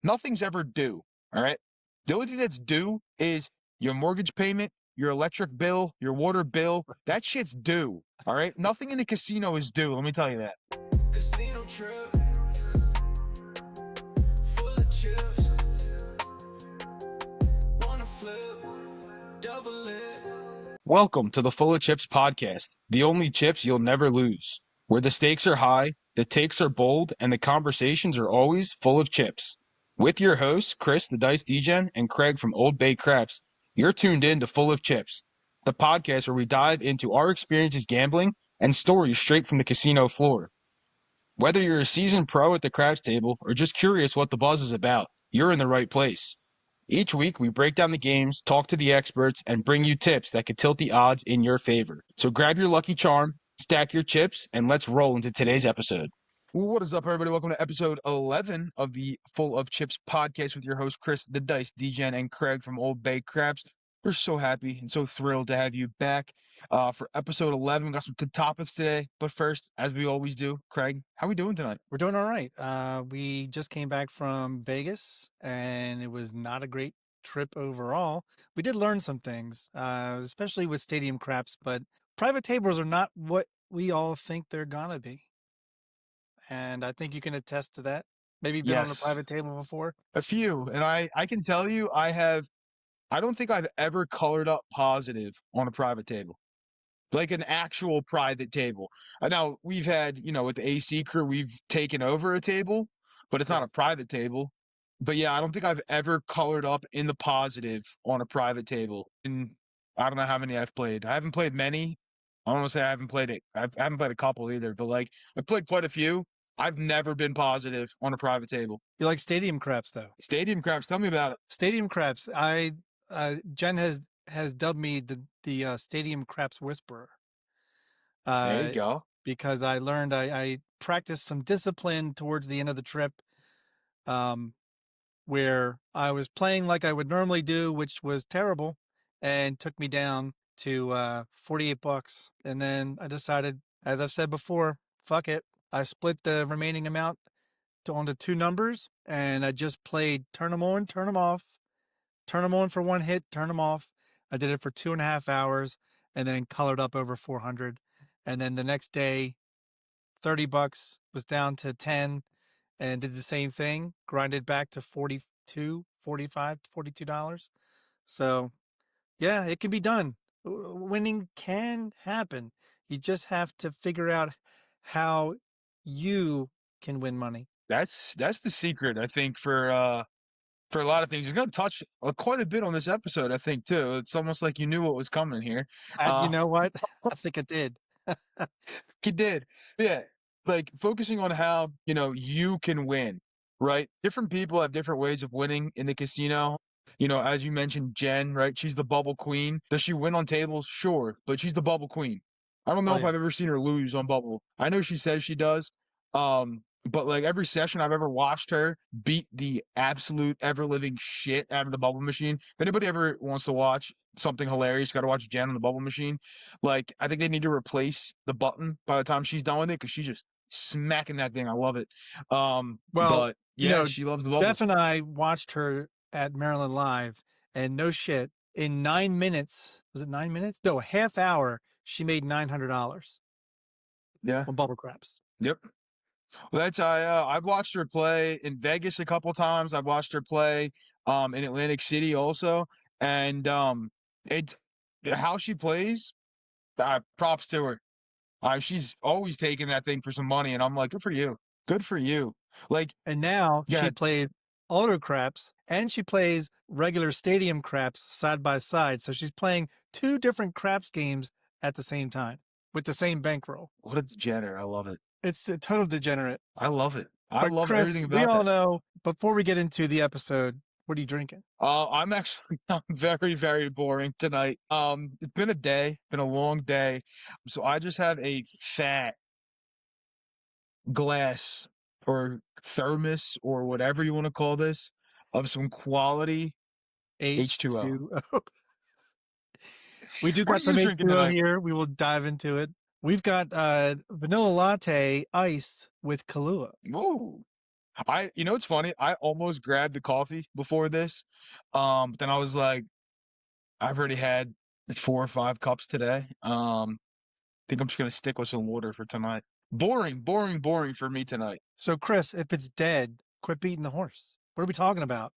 Nothing's ever due. All right. The only thing that's due is your mortgage payment, your electric bill, your water bill. That shit's due. All right. Nothing in the casino is due. Let me tell you that. Casino trip, full of chips. Wanna flip, double it. Welcome to the Full of Chips podcast, the only chips you'll never lose, where the stakes are high, the takes are bold, and the conversations are always full of chips. With your hosts, Chris the Dice Degen and Craig from Old Bay Craps, you're tuned in to Full of Chips, the podcast where we dive into our experiences gambling and stories straight from the casino floor. Whether you're a seasoned pro at the craps table or just curious what the buzz is about, you're in the right place. Each week, we break down the games, talk to the experts, and bring you tips that could tilt the odds in your favor. So grab your lucky charm, stack your chips, and let's roll into today's episode. What is up, everybody? Welcome to episode 11 of the Full of Chips podcast with your host, Chris the Dice Degen and Craig from Old Bay Craps. We're so happy and so thrilled to have you back for episode 11. We got some good topics today. But first, as we always do, Craig, how are we doing tonight? We're doing all right. We just came back from Vegas, and it was not a great trip overall. We did learn some things, especially with stadium craps, but private tables are not what we all think they're gonna be. And I think you can attest to that. Maybe you've been on a Yes. private table before. A few. And I can tell you, I don't think I've ever colored up positive on a private table, like an actual private table. Now, we've had, with the AC crew, we've taken over a table, but it's not a private table. But yeah, I don't think I've ever colored up in the positive on a private table. And I don't know how many I've played. I haven't played many. I don't want to say I haven't played it. I haven't played a couple either, but like I've played quite a few. I've never been positive on a private table. You like stadium craps, though. Stadium craps, tell me about it. Stadium craps. Jen has dubbed me the stadium craps whisperer. There you go. Because I learned I practiced some discipline towards the end of the trip, where I was playing like I would normally do, which was terrible, and took me down to $48. And then I decided, as I've said before, fuck it. I split the remaining amount onto two numbers, and I just played turn them on, turn them off, turn them on for one hit, turn them off. I did it for 2.5 hours, and then colored up over 400. And then the next day, $30 was down to 10, and did the same thing, grinded back to 42, 45, $42. So yeah, it can be done. Winning can happen. You just have to figure out how you can win money. That's the secret, I think, for a lot of things. You're going to touch quite a bit on this episode, I think, too. It's almost like you knew what was coming here. You know what? I think I did. You did. Yeah. Like focusing on how, you can win, right? Different people have different ways of winning in the casino. As you mentioned, Jen, right? She's the bubble queen. Does she win on tables? Sure, but she's the bubble queen. I don't know Oh, if yeah. I've ever seen her lose on bubble. I know she says she does. But like every session I've ever watched her beat the absolute ever-living shit out of the bubble machine. If anybody ever wants to watch something hilarious, got to watch Jen on the bubble machine. Like, I think they need to replace the button by the time she's done with it because she's just smacking that thing. I love it. But yeah, she loves the bubbles. Jeff and I watched her at Maryland Live, and no shit, in 9 minutes, was it 9 minutes? No, a half hour, she made $900 Yeah. on bubble craps. Yep. Well, that's I've watched her play in Vegas a couple times. I've watched her play in Atlantic City also, and it's how she plays. Props to her. She's always taking that thing for some money, and I'm like, good for you. Good for you. Like, And now Go she ahead. plays auto craps and she plays regular stadium craps side by side. So she's playing two different craps games at the same time with the same bankroll. What a degenerate. I love it. It's a total degenerate. I love it. I But love Chris, everything about we all that. know, before we get into the episode, what are you drinking? I'm very, very boring tonight. It's been a day, been a long day. So I just have a fat glass or thermos or whatever you want to call this of some quality H2O. We do What got are some you drinking H2O tonight? here. We will dive into it. We've got vanilla latte iced with Kahlua. Whoa. You know, it's funny. I almost grabbed the coffee before this. But then I was like, I've already had like 4 or 5 cups today. Think I'm just gonna stick with some water for tonight. Boring, boring, boring for me tonight. So, Chris, if it's dead, quit beating the horse. What are we talking about?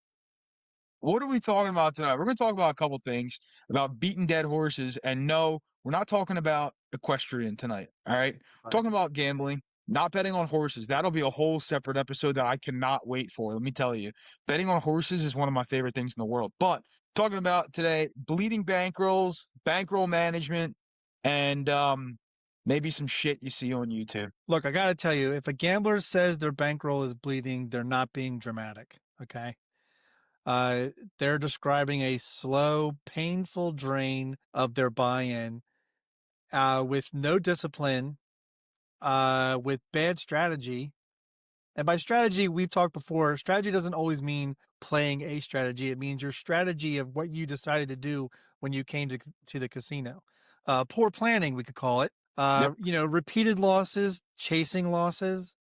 What are we talking about tonight? We're going to talk about a couple things about beating dead horses. And no, we're not talking about equestrian tonight. All right. We're talking about gambling, not betting on horses. That'll be a whole separate episode that I cannot wait for. Let me tell you, betting on horses is one of my favorite things in the world. But talking about today, bleeding bankrolls, bankroll management, and maybe some shit you see on YouTube. Look, I got to tell you, if a gambler says their bankroll is bleeding, they're not being dramatic. Okay. They're describing a slow, painful drain of their buy-in, with no discipline, with bad strategy. And by strategy, we've talked before, strategy doesn't always mean playing a strategy. It means your strategy of what you decided to do when you came to the casino. Poor planning, we could call it. Yep. Repeated losses, chasing losses.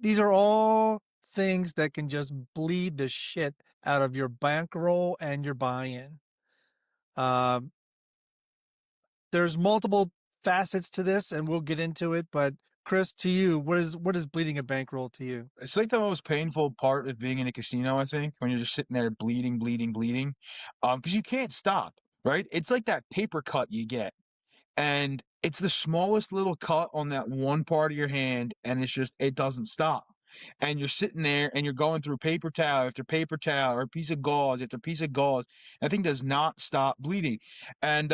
These are all things that can just bleed the shit out of your bankroll and your buy-in. There's multiple facets to this, and we'll get into it. But Chris, to you, what is bleeding a bankroll to you? It's like the most painful part of being in a casino, I think, when you're just sitting there bleeding, bleeding, bleeding, because you can't stop, right? It's like that paper cut you get, and it's the smallest little cut on that one part of your hand, and it doesn't stop. And you're sitting there and you're going through paper towel after paper towel or a piece of gauze after piece of gauze. That thing does not stop bleeding. And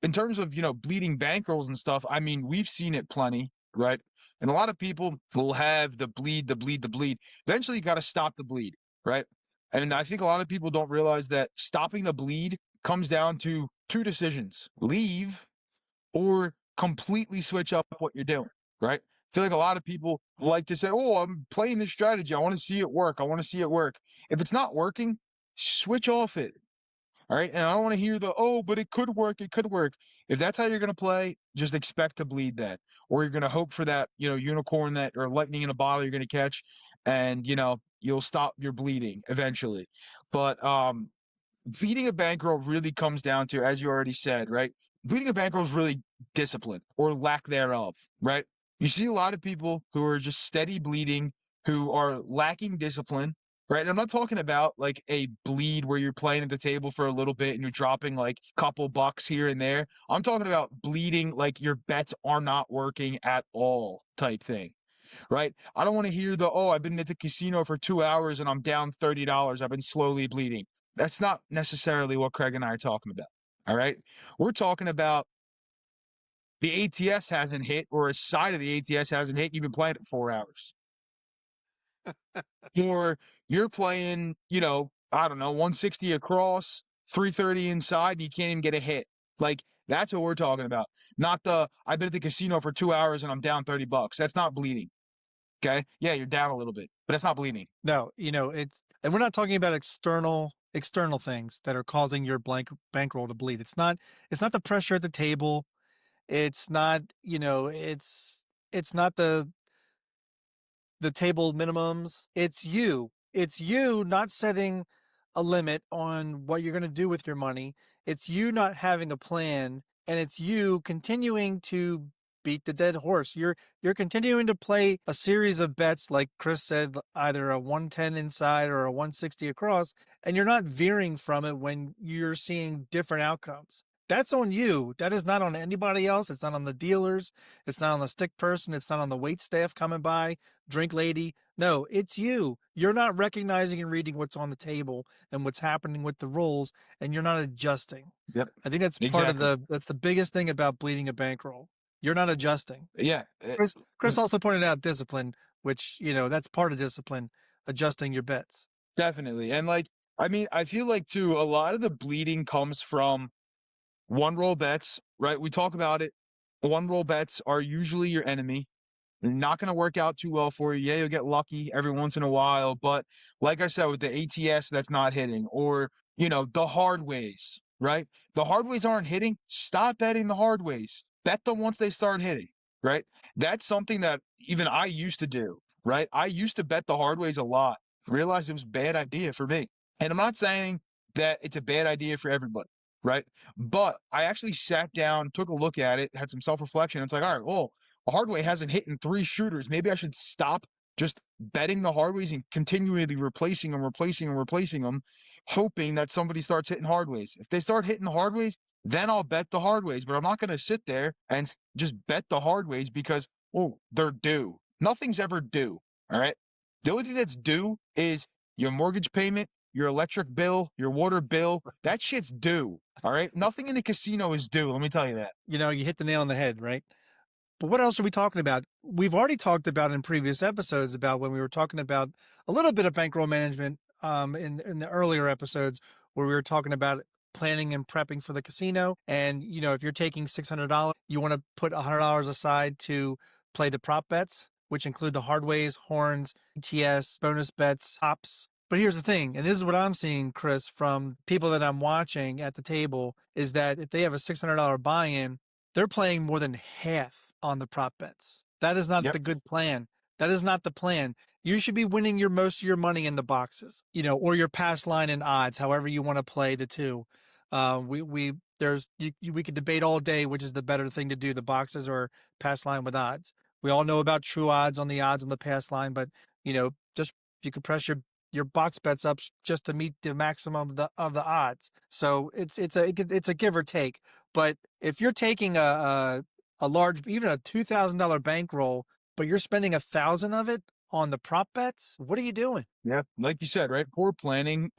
in terms of, bleeding bankrolls and stuff, I mean, we've seen it plenty, right? And a lot of people will have the bleed, the bleed, the bleed. Eventually, you got to stop the bleed, right? And I think a lot of people don't realize that stopping the bleed comes down to two decisions: leave or completely switch up what you're doing, right? I feel like a lot of people like to say, oh, I'm playing this strategy. I want to see it work. I want to see it work. If it's not working, switch off it. All right. And I don't want to hear oh, but it could work. It could work. If that's how you're going to play, just expect to bleed that. Or you're going to hope for that, unicorn or lightning in a bottle you're going to catch. And, you'll stop your bleeding eventually. But bleeding a bankroll really comes down to, as you already said, right? Bleeding a bankroll is really discipline or lack thereof, right? You see a lot of people who are just steady bleeding, who are lacking discipline, right? And I'm not talking about like a bleed where you're playing at the table for a little bit and you're dropping like a couple bucks here and there. I'm talking about bleeding like your bets are not working at all type thing, right? I don't want to hear I've been at the casino for 2 hours and I'm down $30. I've been slowly bleeding. That's not necessarily what Craig and I are talking about. All right. We're talking about the ATS hasn't hit or a side of the ATS hasn't hit. You've been playing it for 4 hours. Or you're playing, I don't know, 160 across, 330 inside, and you can't even get a hit. Like, that's what we're talking about. Not I've been at the casino for 2 hours and I'm down $30. That's not bleeding. Okay. Yeah, you're down a little bit, but that's not bleeding. No, and we're not talking about external things that are causing your bankroll to bleed. It's not the pressure at the table. It's not, it's not the table minimums. It's you. It's you not setting a limit on what you're going to do with your money. It's you not having a plan, and it's you continuing to beat the dead horse. You're continuing to play a series of bets, like Chris said, either a 110 inside or a 160 across, and you're not veering from it when you're seeing different outcomes. That's on you. That is not on anybody else. It's not on the dealers. It's not on the stick person. It's not on the wait staff coming by, drink lady. No, it's you. You're not recognizing and reading what's on the table and what's happening with the rules, and you're not adjusting. Yep. I think that's part of that's the biggest thing about bleeding a bankroll. You're not adjusting. Yeah. Chris also pointed out discipline, which, that's part of discipline, adjusting your bets. Definitely. And I feel like too, a lot of the bleeding comes from one roll bets, right? We talk about it. One roll bets are usually your enemy. They're not going to work out too well for you. Yeah, you'll get lucky every once in a while. But like I said, with the ATS that's not hitting, or, the hard ways, right? The hard ways aren't hitting. Stop betting the hard ways. Bet them once they start hitting, right? That's something that even I used to do. right? I used to bet the hard ways a lot. Realized it was a bad idea for me. And I'm not saying that it's a bad idea for everybody, right? But I actually sat down, took a look at it, had some self-reflection. It's like, all right, well, a hard way hasn't hit in 3 shooters. Maybe I should stop just betting the hard ways and continually replacing them, hoping that somebody starts hitting hard ways. If they start hitting the hard ways, then I'll bet the hard ways. But I'm not going to sit there and just bet the hard ways because, oh, they're due. Nothing's ever due. All right. The only thing that's due is your mortgage payment, your electric bill, your water bill. That shit's due. All right. Nothing in the casino is due. Let me tell you that. You know, you hit the nail on the head, right? But what else are we talking about? We've already talked about in previous episodes about when we were talking about a little bit of bankroll management in the earlier episodes where we were talking about planning and prepping for the casino. And, you know, if you're taking $600, you want to put $100 aside to play the prop bets, which include the hardways, horns, ETS, bonus bets, hops. But here's the thing, and this is what I'm seeing, Chris, from people that I'm watching at the table, is that if they have a $600 buy-in, they're playing more than half on the prop bets. That is not Yep. the good plan. That is not the plan. You should be winning most of your money in the boxes, you know, or your pass line and odds, however you want to play the two. We could debate all day which is the better thing to do, the boxes or pass line with odds. We all know about true odds on the pass line, but you know, just you could press your box bets up just to meet the maximum of the odds. So it's a give or take. But if you're taking a large, even a $2,000 bankroll, but you're spending 1,000 of it on the prop bets, what are you doing? Yeah, like you said, right? Poor planning.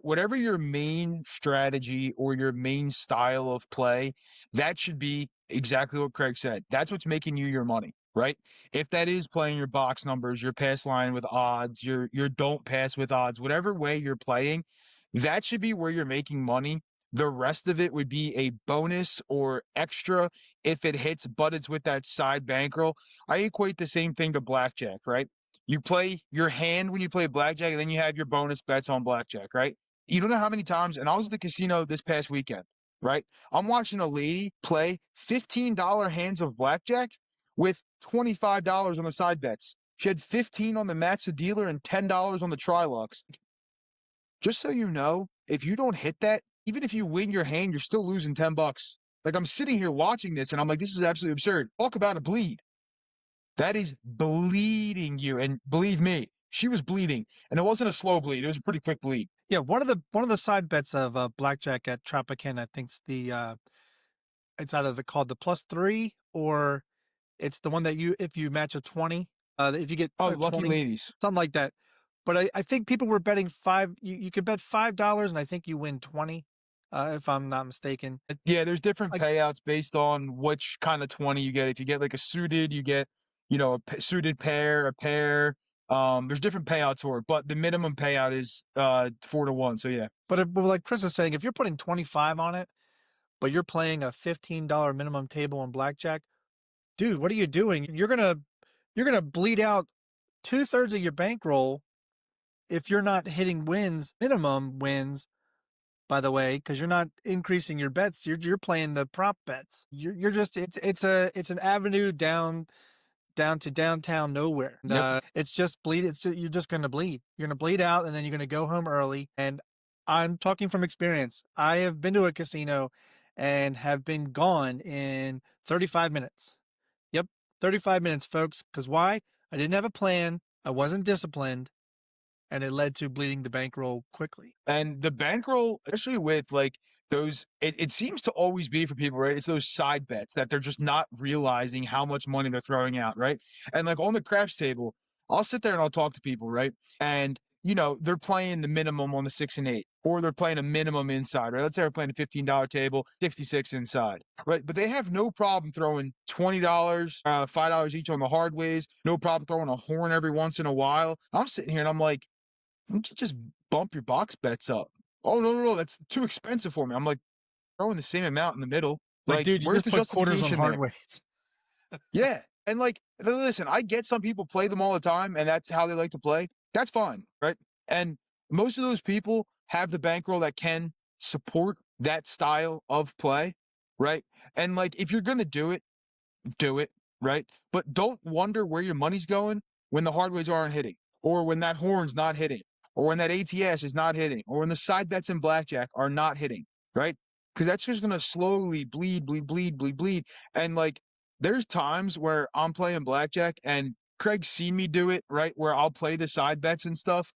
Whatever your main strategy or your main style of play, that should be exactly what Craig said. That's what's making you your money, right? If that is playing your box numbers, your pass line with odds, your don't pass with odds, whatever way you're playing, that should be where you're making money. The rest of it would be a bonus or extra if it hits, but it's with that side bankroll. I equate the same thing to blackjack, right? You play your hand when you play blackjack, and then you have your bonus bets on blackjack, right? You don't know how many times, and I was at the casino this past weekend, right? I'm watching a lady play $15 hands of blackjack with $25 on the side bets. She had 15 on the match the dealer and $10 on the Trilux. Just so you know, if you don't hit that, even if you win your hand, you're still losing $10. Like I'm sitting here watching this and I'm like, this is absolutely absurd. Talk about a bleed. That is bleeding you. And believe me, she was bleeding. And it wasn't a slow bleed. It was a pretty quick bleed. Yeah, one of the side bets of blackjack at Tropicana, I think's it's either called the +3 or it's the one that if you match a 20, if you get Oh, a lucky 20, ladies. something like that. But I think people were betting you could bet $5 and I think you win 20, if I'm not mistaken. Yeah, there's different Like, payouts based on which kind of 20 you get. If you get like a suited, you get, a suited pair, a pair. There's different payouts for it, but the minimum payout is 4-1. So yeah. but like Chris is saying, if you're putting 25 on it, but you're playing a $15 minimum table on blackjack, dude, what are you doing? You're gonna bleed out 2/3 of your bankroll if you're not hitting minimum wins, by the way, because you're not increasing your bets. You're playing the prop bets. You're just it's an avenue down to downtown nowhere. And, Yep. it's just bleed. You're just gonna bleed. You're gonna bleed out, and then you're gonna go home early. And I'm talking from experience. I have been to a casino and have been gone in 35 minutes. Yep, 35 minutes, folks. Because why? I didn't have a plan. I wasn't disciplined, and it led to bleeding the bankroll quickly. And the bankroll, especially with like those, it seems to always be for people, right? It's those side bets that they're just not realizing how much money they're throwing out, right? And like on the craps table, I'll sit there and I'll talk to people, right? And they're playing the minimum on the 6 and 8, or they're playing a minimum inside, right? Let's say they're playing a $15 table, 66 inside, right? But they have no problem throwing $20, $5 each on the hard ways, no problem throwing a horn every once in a while. I'm sitting here and I'm like, why don't you just bump your box bets up? Oh, no, that's too expensive for me. I'm like, throwing the same amount in the middle. Like, Like, dude, you where's just the put quarters on justification there? hardways. Yeah. And like, listen, I get some people play them all the time and that's how they like to play. That's fine, right? And most of those people have the bankroll that can support that style of play, right? And like, if you're going to do it, right? But don't wonder where your money's going. when the hardways aren't hitting, or when that horn's not hitting, or when that ATS is not hitting, or when the side bets in blackjack are not hitting, right? Because that's just gonna slowly bleed. And like there's times where I'm playing blackjack and Craig's seen me do it, right? Where I'll play the side bets and stuff.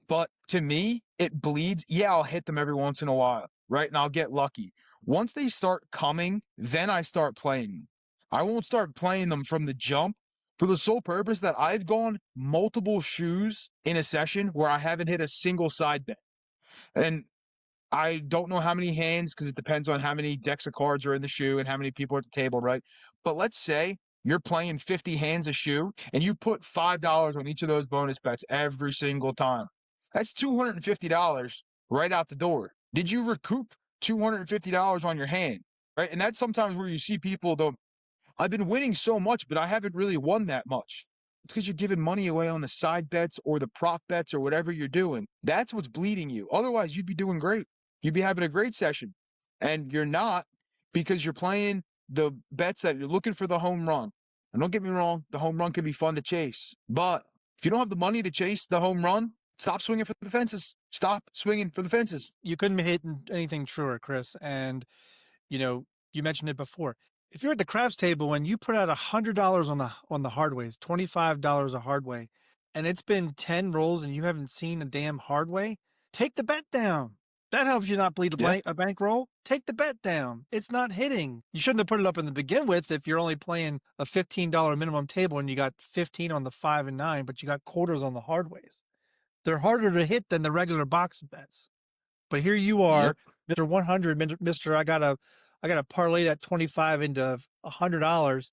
But to me, it bleeds. Yeah, I'll hit them every once in a while, right? And I'll get lucky. Once they start coming, then I start playing them. I won't start playing them from the jump for the sole purpose that I've gone multiple shoes in a session where I haven't hit a single side bet. And I don't know how many hands because it depends on how many decks of cards are in the shoe and how many people are at the table, right? But let's say you're playing 50 hands a shoe and you put $5 on each of those bonus bets every single time. That's $250 right out the door. Did you recoup $250 on your hand? Right. And that's sometimes where you see people though. I've been winning so much, but I haven't really won that much. It's because you're giving money away on the side bets or the prop bets or whatever you're doing. That's what's bleeding you. Otherwise, you'd be doing great. You'd be having a great session. And you're not because you're playing the bets that you're looking for the home run. And don't get me wrong, the home run can be fun to chase. But if you don't have the money to chase the home run, stop swinging for the fences. Stop swinging for the fences. You couldn't hit anything truer, Chris. And, you mentioned it before. If you're at the craps table and you put out $100 on the hardways, $25 a hardway, and it's been 10 rolls and you haven't seen a damn hardway, take the bet down. That helps you not bleed a bankroll. Take the bet down. It's not hitting. You shouldn't have put it up in the begin with if you're only playing a $15 minimum table and you got 15 on the 5 and 9, but you got quarters on the hardways. They're harder to hit than the regular box bets. But here you are, Mr. 100, Mr. I gotta parlay that 25 into $100.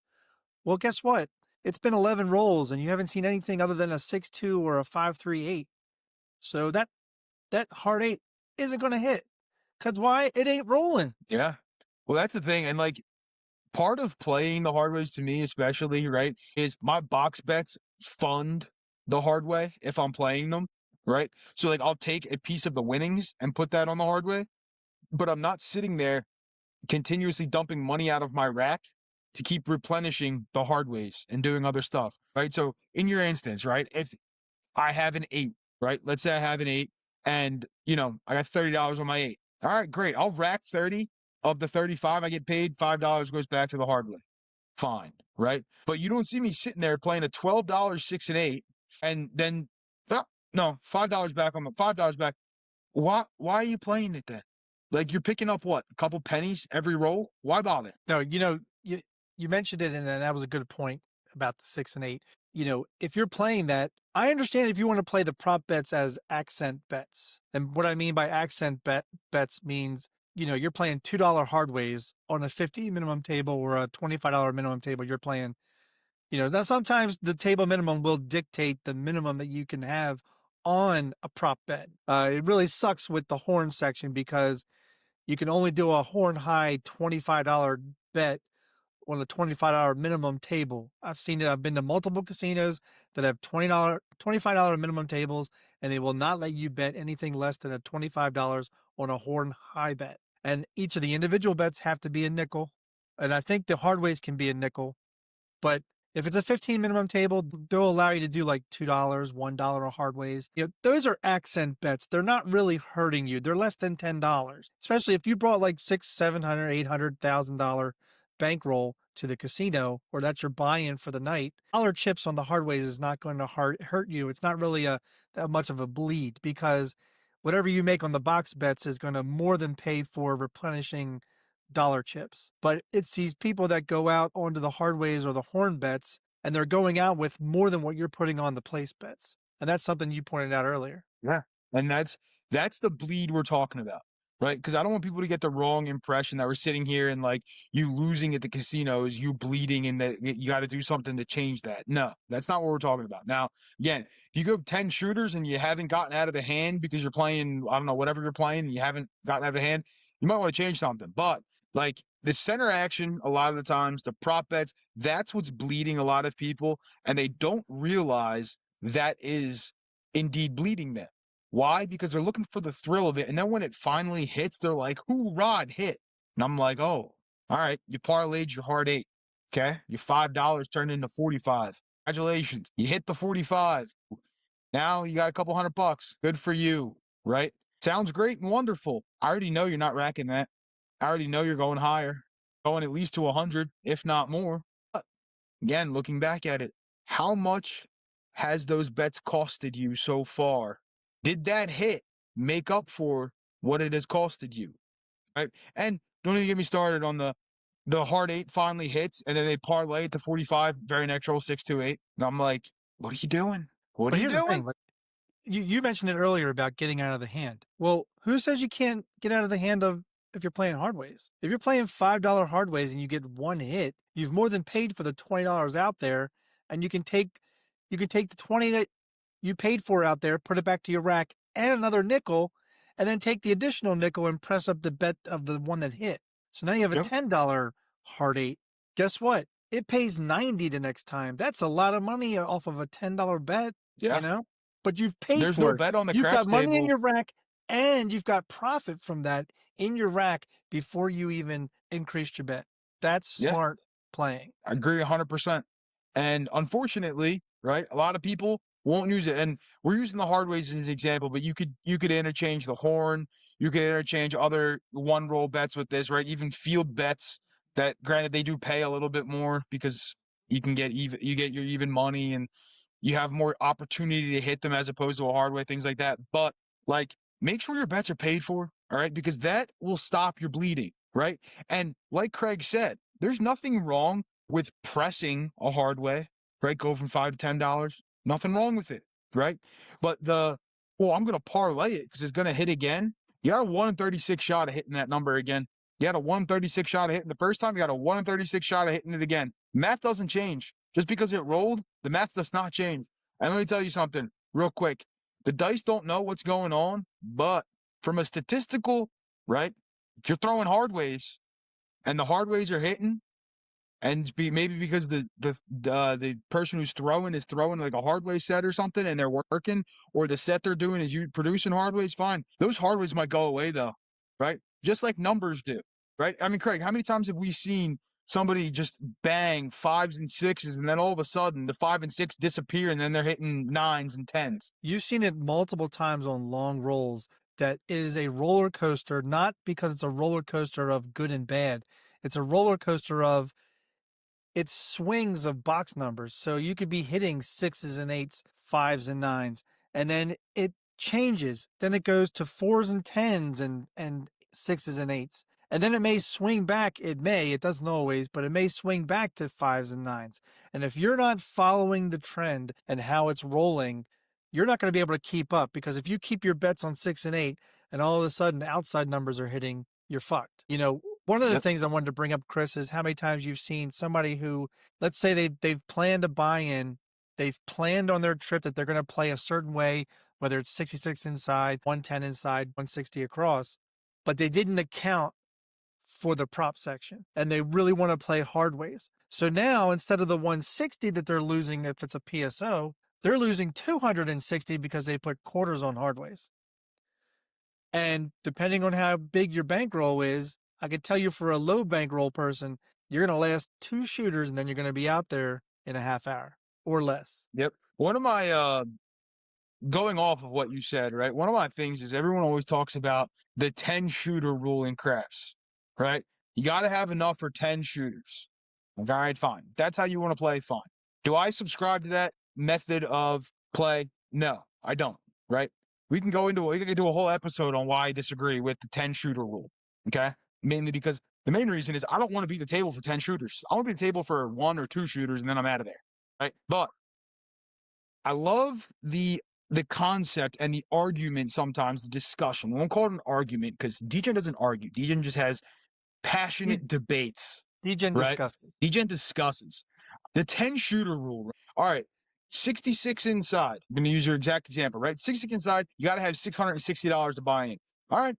Well, guess what? It's been 11 rolls and you haven't seen anything other than a 6-2 or a 5-3-8. So that hard 8 isn't going to hit. Cause why? It ain't rolling. Yeah. Well, that's the thing. And like part of playing the hard ways to me, especially, right, is my box bets fund the hard way if I'm playing them, right? So like I'll take a piece of the winnings and put that on the hard way, but I'm not sitting there continuously dumping money out of my rack to keep replenishing the hard ways and doing other stuff, right? So in your instance, right, if I have an 8, right? Let's say I have an 8 and, I got $30 on my 8. All right, great. I'll rack 30 of the 35 I get paid, $5 goes back to the hard way. Fine, right? But you don't see me sitting there playing a $12 6 and 8 and then no, $5 back on the $5 back. Why are you playing it then? Like you're picking up what? A couple pennies every roll? Why bother? No, you mentioned it, and that was a good point about the 6 and 8. If you're playing that, I understand if you want to play the prop bets as accent bets. And what I mean by accent bets means, you're playing $2 hardways on a 50 minimum table or a $25 minimum table. You're playing, now sometimes the table minimum will dictate the minimum that you can have on a prop bet. It really sucks with the horn section because you can only do a horn high $25 bet on a $25 minimum table. I've seen it. I've been to multiple casinos that have $25 minimum tables, and they will not let you bet anything less than a $25 on a horn high bet. And each of the individual bets have to be a nickel. And I think the hardways can be a nickel. But if it's a 15 minimum table, they'll allow you to do like $2, $1 on hardways. Those are accent bets. They're not really hurting you. They're less than $10. Especially if you brought like $600, $700, $800,000 bankroll to the casino, or that's your buy-in for the night. Dollar chips on the hardways is not going to hurt you. It's not really that much of a bleed because whatever you make on the box bets is going to more than pay for replenishing dollar chips. But it's these people that go out onto the hardways or the horn bets, and they're going out with more than what you're putting on the place bets. And that's something you pointed out earlier. Yeah. And that's the bleed we're talking about, right? Because I don't want people to get the wrong impression that we're sitting here and like you losing at the casino is you bleeding and that you got to do something to change that. No, that's not what we're talking about. Now, again, if you go 10 shooters and you haven't gotten out of the hand because you're playing, I don't know, whatever you're playing, and you haven't gotten out of the hand, you might want to change something. But like the center action, a lot of the times, the prop bets, that's what's bleeding a lot of people. And they don't realize that is indeed bleeding them. Why? Because they're looking for the thrill of it. And then when it finally hits, they're like, hoorah, it hit. And I'm like, oh, all right, you parlayed your hard 8. Okay. Your $5 turned into 45. Congratulations. You hit the 45. Now you got a couple $100. Good for you, right? Sounds great and wonderful. I already know you're not racking that. I already know you're going higher, going at least to 100, if not more. But again, looking back at it, how much has those bets costed you so far? Did that hit make up for what it has costed you? Right? And don't even get me started on the hard 8 finally hits, and then they parlay it to 45, very next roll 6-2-8. And I'm like, what are you doing? What are But you here's the doing? thing, like you mentioned it earlier about getting out of the hand. Well, who says you can't get out of the hand of if you're playing hardways? If you're playing $5 hardways and you get one hit, you've more than paid for the $20 out there, and you can take the 20 that you paid for out there, put it back to your rack, and another nickel, and then take the additional nickel and press up the bet of the one that hit. So now you have a Yep. $10 hard 8. Guess what? It pays 90 the next time. That's a lot of money off of a $10 bet, Yeah. you know? But you've paid There's for no it. bet on the You've got craps money in table. your rack and you've got profit from that in your rack before you even increased your bet. That's Yeah. smart playing. I agree 100%. And unfortunately, right, a lot of people won't use it. And we're using the hardways as an example, but you could interchange the horn, you could interchange other one roll bets with this, right? Even field bets that, granted, they do pay a little bit more because you can get your even money and you have more opportunity to hit them as opposed to a hardware, things like that. But like, make sure your bets are paid for, all right? Because that will stop your bleeding, right? And like Craig said, there's nothing wrong with pressing a hard way, right? Go from $5 to $10. Nothing wrong with it, right? But I'm going to parlay it because it's going to hit again. You got a 1 in 36 shot of hitting that number again. You had a 1 in 36 shot of hitting the first time. You got a 1 in 36 shot of hitting it again. Math doesn't change. Just because it rolled, the math does not change. And let me tell you something real quick. The dice don't know what's going on, but from a statistical, right? If you're throwing hard ways and the hard ways are hitting, and maybe because the person who's throwing is throwing like a hardway set or something and they're working, or the set they're doing is you producing hardways, fine. Those hardways might go away though, right? Just like numbers do, right? I mean, Craig, how many times have we seen somebody just bang 5s and 6s and then all of a sudden the 5 and 6 disappear and then they're hitting 9s and 10s? You've seen it multiple times on long rolls that it is a roller coaster, not because it's a roller coaster of good and bad. It's a roller coaster of it's swings of box numbers. So you could be hitting 6s and 8s, 5s and 9s, and then it changes. Then it goes to 4s and 10s and 6s and 8s. And then it may swing back. It doesn't always, but it may swing back to 5s and 9s. And if you're not following the trend and how it's rolling, you're not going to be able to keep up, because if you keep your bets on 6 and 8 and all of a sudden outside numbers are hitting, you're fucked. One of the Yep. things I wanted to bring up, Chris, is how many times you've seen somebody who, let's say they've planned a buy-in, they've planned on their trip that they're going to play a certain way, whether it's 66 inside, 110 inside, 160 across, but they didn't account for the prop section, and they really want to play hard ways. So now, instead of the 160 that they're losing if it's a PSO, they're losing 260 because they put quarters on hard ways. And depending on how big your bankroll is, I could tell you for a low bankroll person, you're going to last 2 shooters and then you're going to be out there in a half hour or less. Yep. One of my going off of what you said, right? One of my things is everyone always talks about the 10 shooter rule in craps, right? You got to have enough for 10 shooters. All right, fine. That's how you want to play, fine. Do I subscribe to that method of play? No, I don't, right? We can do a whole episode on why I disagree with the 10 shooter rule, okay? Mainly because the main reason is I don't want to be the table for 10 shooters. I want to be the table for 1 or 2 shooters and then I'm out of there, right? But I love the concept and the argument sometimes, the discussion. We won't call it an argument because DGen doesn't argue. DGen just has passionate debates, DGen right? discusses. DGen discusses. The 10 shooter rule. All right. 66 inside. I'm going to use your exact example, right? 66 inside, you got to have $660 to buy in. All right.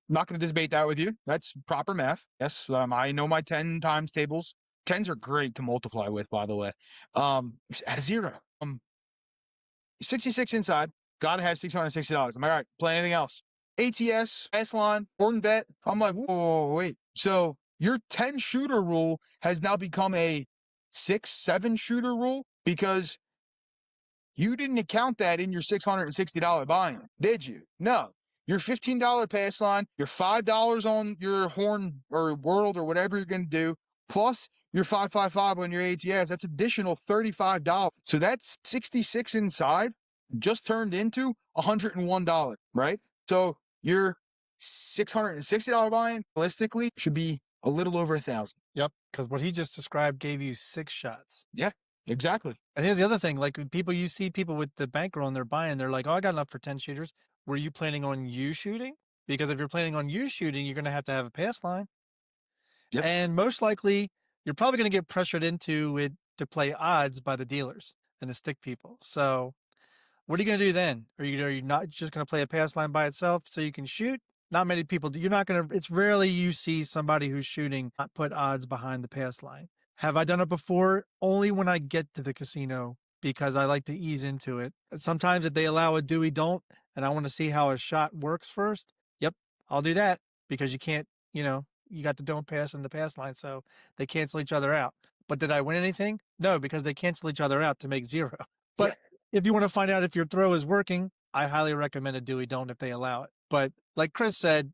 I'm not going to debate that with you. That's proper math. Yes. I know my 10 times tables. 10s are great to multiply with, by the way. At a zero. 66 inside, got to have $660. Am I right? Play anything else? ATS, S line, Gordon bet. I'm like, whoa, wait. So your 10 shooter rule has now become a 6, 7 shooter rule. because you didn't account that in your $660 buy-in, did you? No. Your $15 pass line, your $5 on your horn or world or whatever you're going to do, plus your 555 on your ATS, that's additional $35. So that's 66 inside just turned into $101, right? So your $660 buy-in realistically should be a little over 1,000. Yep. Because what he just described gave you 6 shots. Yeah, exactly. And here's the other thing, like you see people with the bankroll and they're buying, they're like, oh, I got enough for 10 shooters. Were you planning on you shooting? Because if you're planning on you shooting, you're going to have a pass line. Yep. And most likely, you're probably going to get pressured into it to play odds by the dealers and the stick people. So what are you going to do then? Are you not just going to play a pass line by itself so you can shoot? Not many people do. You're not going to, it's rarely you see somebody who's shooting not put odds behind the pass line. Have I done it before? Only when I get to the casino because I like to ease into it. Sometimes if they allow a Dewey don't and I want to see how a shot works first, yep, I'll do that because you can't, you got the don't pass and the pass line, so they cancel each other out. But did I win anything? No, because they cancel each other out to make zero. But if you want to find out if your throw is working, I highly recommend a Dewey don't if they allow it. But like Chris said,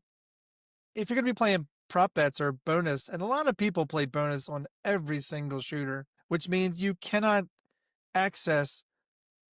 if you're going to be playing prop bets or bonus, and a lot of people play bonus on every single shooter, which means you cannot access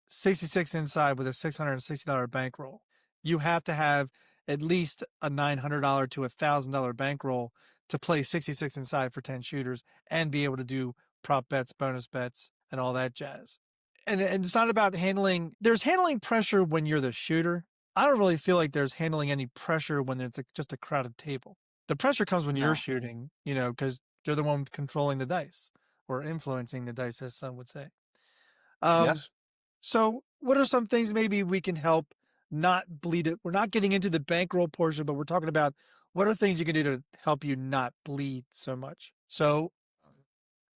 66 inside with a $660 bankroll. You have to have at least a $900 to $1,000 bankroll to play 66 inside for 10 shooters and be able to do prop bets, bonus bets, and all that jazz. And it's not about handling, there's handling pressure when you're the shooter. I don't really feel like there's handling any pressure when it's just a crowded table. The pressure comes when you're shooting, because you're the one controlling the dice or influencing the dice, as some would say. Yes. So what are some things maybe we can help not bleed it? We're not getting into the bankroll portion, but we're talking about what are things you can do to help you not bleed so much. So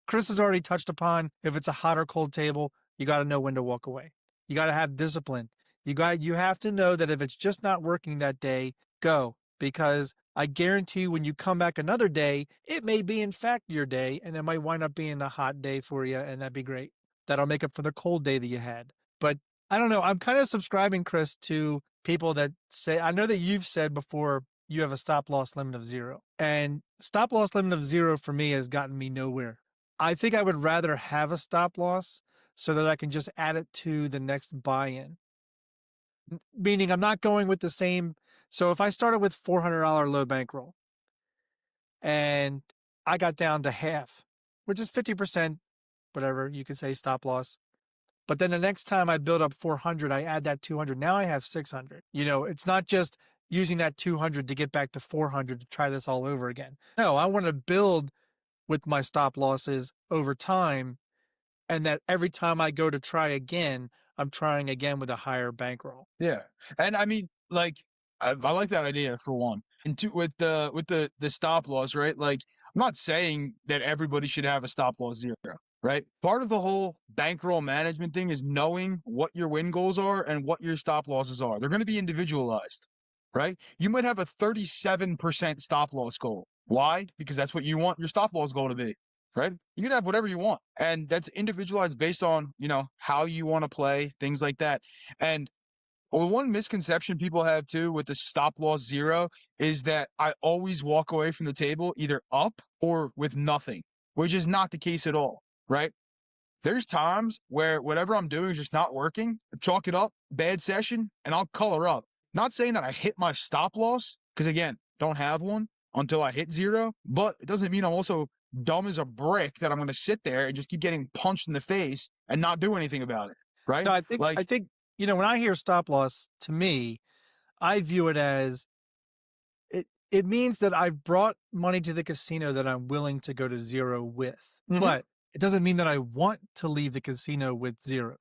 Chris has already touched upon, if it's a hot or cold table, you got to know when to walk away. You got to have discipline. You have to know that if it's just not working that day, go, because I guarantee you when you come back another day, it may be in fact your day and it might wind up being a hot day for you. And that'd be great. That'll make up for the cold day that you had. But I don't know. I'm kind of subscribing, Chris, to people that say, I know that you've said before you have a stop loss limit of 0, and stop loss limit of 0 for me has gotten me nowhere. I think I would rather have a stop loss so that I can just add it to the next buy-in. Meaning I'm not going with the same. So if I started with $400 low bankroll and I got down to half, which is 50%, whatever you could say, stop loss. But then the next time I build up 400, I add that 200. Now I have 600. It's not just using that 200 to get back to 400 to try this all over again. No, I want to build with my stop losses over time, and that every time I go to try again, I'm trying again with a higher bankroll. Yeah. And I mean, like, I like that idea for one. And two, with the stop loss, right? Like, I'm not saying that everybody should have a stop loss 0, right? Part of the whole bankroll management thing is knowing what your win goals are and what your stop losses are. They're going to be individualized, right? You might have a 37% stop loss goal. Why? Because that's what you want your stop loss goal to be, right? You can have whatever you want, and that's individualized based on, how you want to play, things like that. And one misconception people have too with the stop loss 0 is that I always walk away from the table either up or with nothing, which is not the case at all, right? There's times where whatever I'm doing is just not working. Chalk it up, bad session, and I'll color up. Not saying that I hit my stop loss, because again, don't have one until I hit 0, but it doesn't mean I'm also dumb as a brick that I'm going to sit there and just keep getting punched in the face and not do anything about it, right? No, I think when I hear stop loss, to me, I view it as it means that I've brought money to the casino that I'm willing to go to 0 with, but it doesn't mean that I want to leave the casino with 0.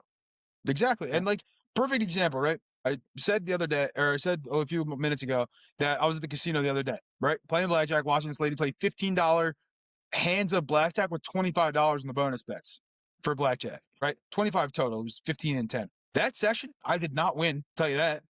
Exactly. Yeah. And like, perfect example, right? I said the other day, or I said a few minutes ago that I was at the casino the other day, right? Playing blackjack, watching this lady play $15 hands of blackjack with $25 in the bonus bets for blackjack, right? 25 total. It was 15 and 10. That session, I did not win, tell you that.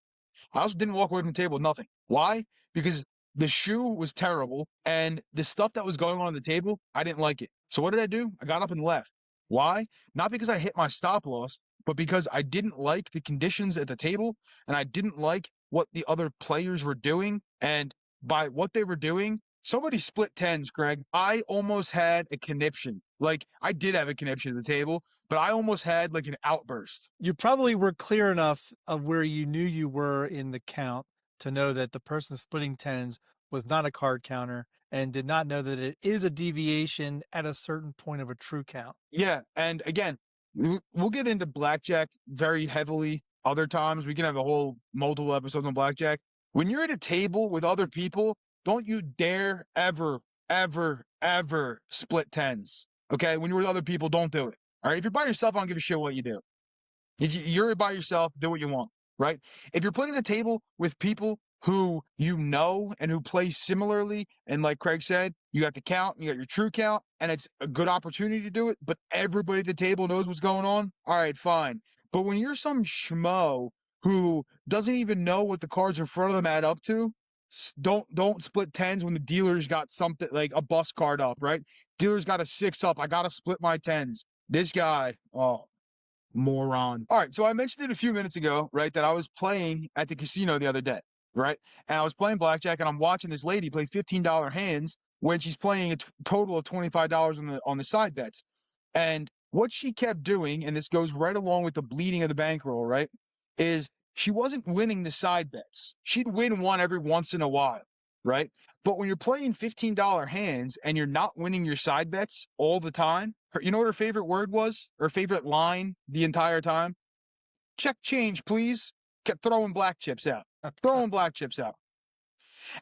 I also didn't walk away from the table with nothing. Why? Because the shoe was terrible, and the stuff that was going on the table, I didn't like it. So what did I do? I got up and left. Why? Not because I hit my stop loss, but because I didn't like the conditions at the table and I didn't like what the other players were doing. And by what they were doing, somebody split tens, Greg. I almost had a conniption. Like, I did have a conniption at the table, but I almost had like an outburst. You probably were clear enough of where you knew you were in the count to know that the person splitting tens was not a card counter and did not know that it is a deviation at a certain point of a true count. Yeah, and again, we'll get into blackjack very heavily other times. We can have a whole multiple episodes on blackjack. When you're at a table with other people, don't you dare ever, ever, ever split tens. Okay? When you're with other people, don't do it. All right? If you're by yourself, I don't give a shit what you do. You're by yourself, do what you want, right? If you're playing at the table with people who you know and who play similarly, and like Craig said, you got the count, you got your true count, and it's a good opportunity to do it, but everybody at the table knows what's going on, all right, fine. But when you're some schmo who doesn't even know what the cards in front of them add up to, don't split tens when the dealer's got something like a bus card up, right? Dealer's got a 6 up. I got to split my tens. This guy, oh, moron. All right, so I mentioned it a few minutes ago, right, that I was playing at the casino the other day, right? And I was playing blackjack, and I'm watching this lady play $15 hands when she's playing a total of $25 on the side bets. And what she kept doing, and this goes right along with the bleeding of the bankroll, right, is she wasn't winning the side bets. She'd win one every once in a while, right? But when you're playing $15 hands and you're not winning your side bets all the time, you know what her favorite word was? Her favorite line the entire time? Check change, please. Kept throwing black chips out. Throwing black chips out.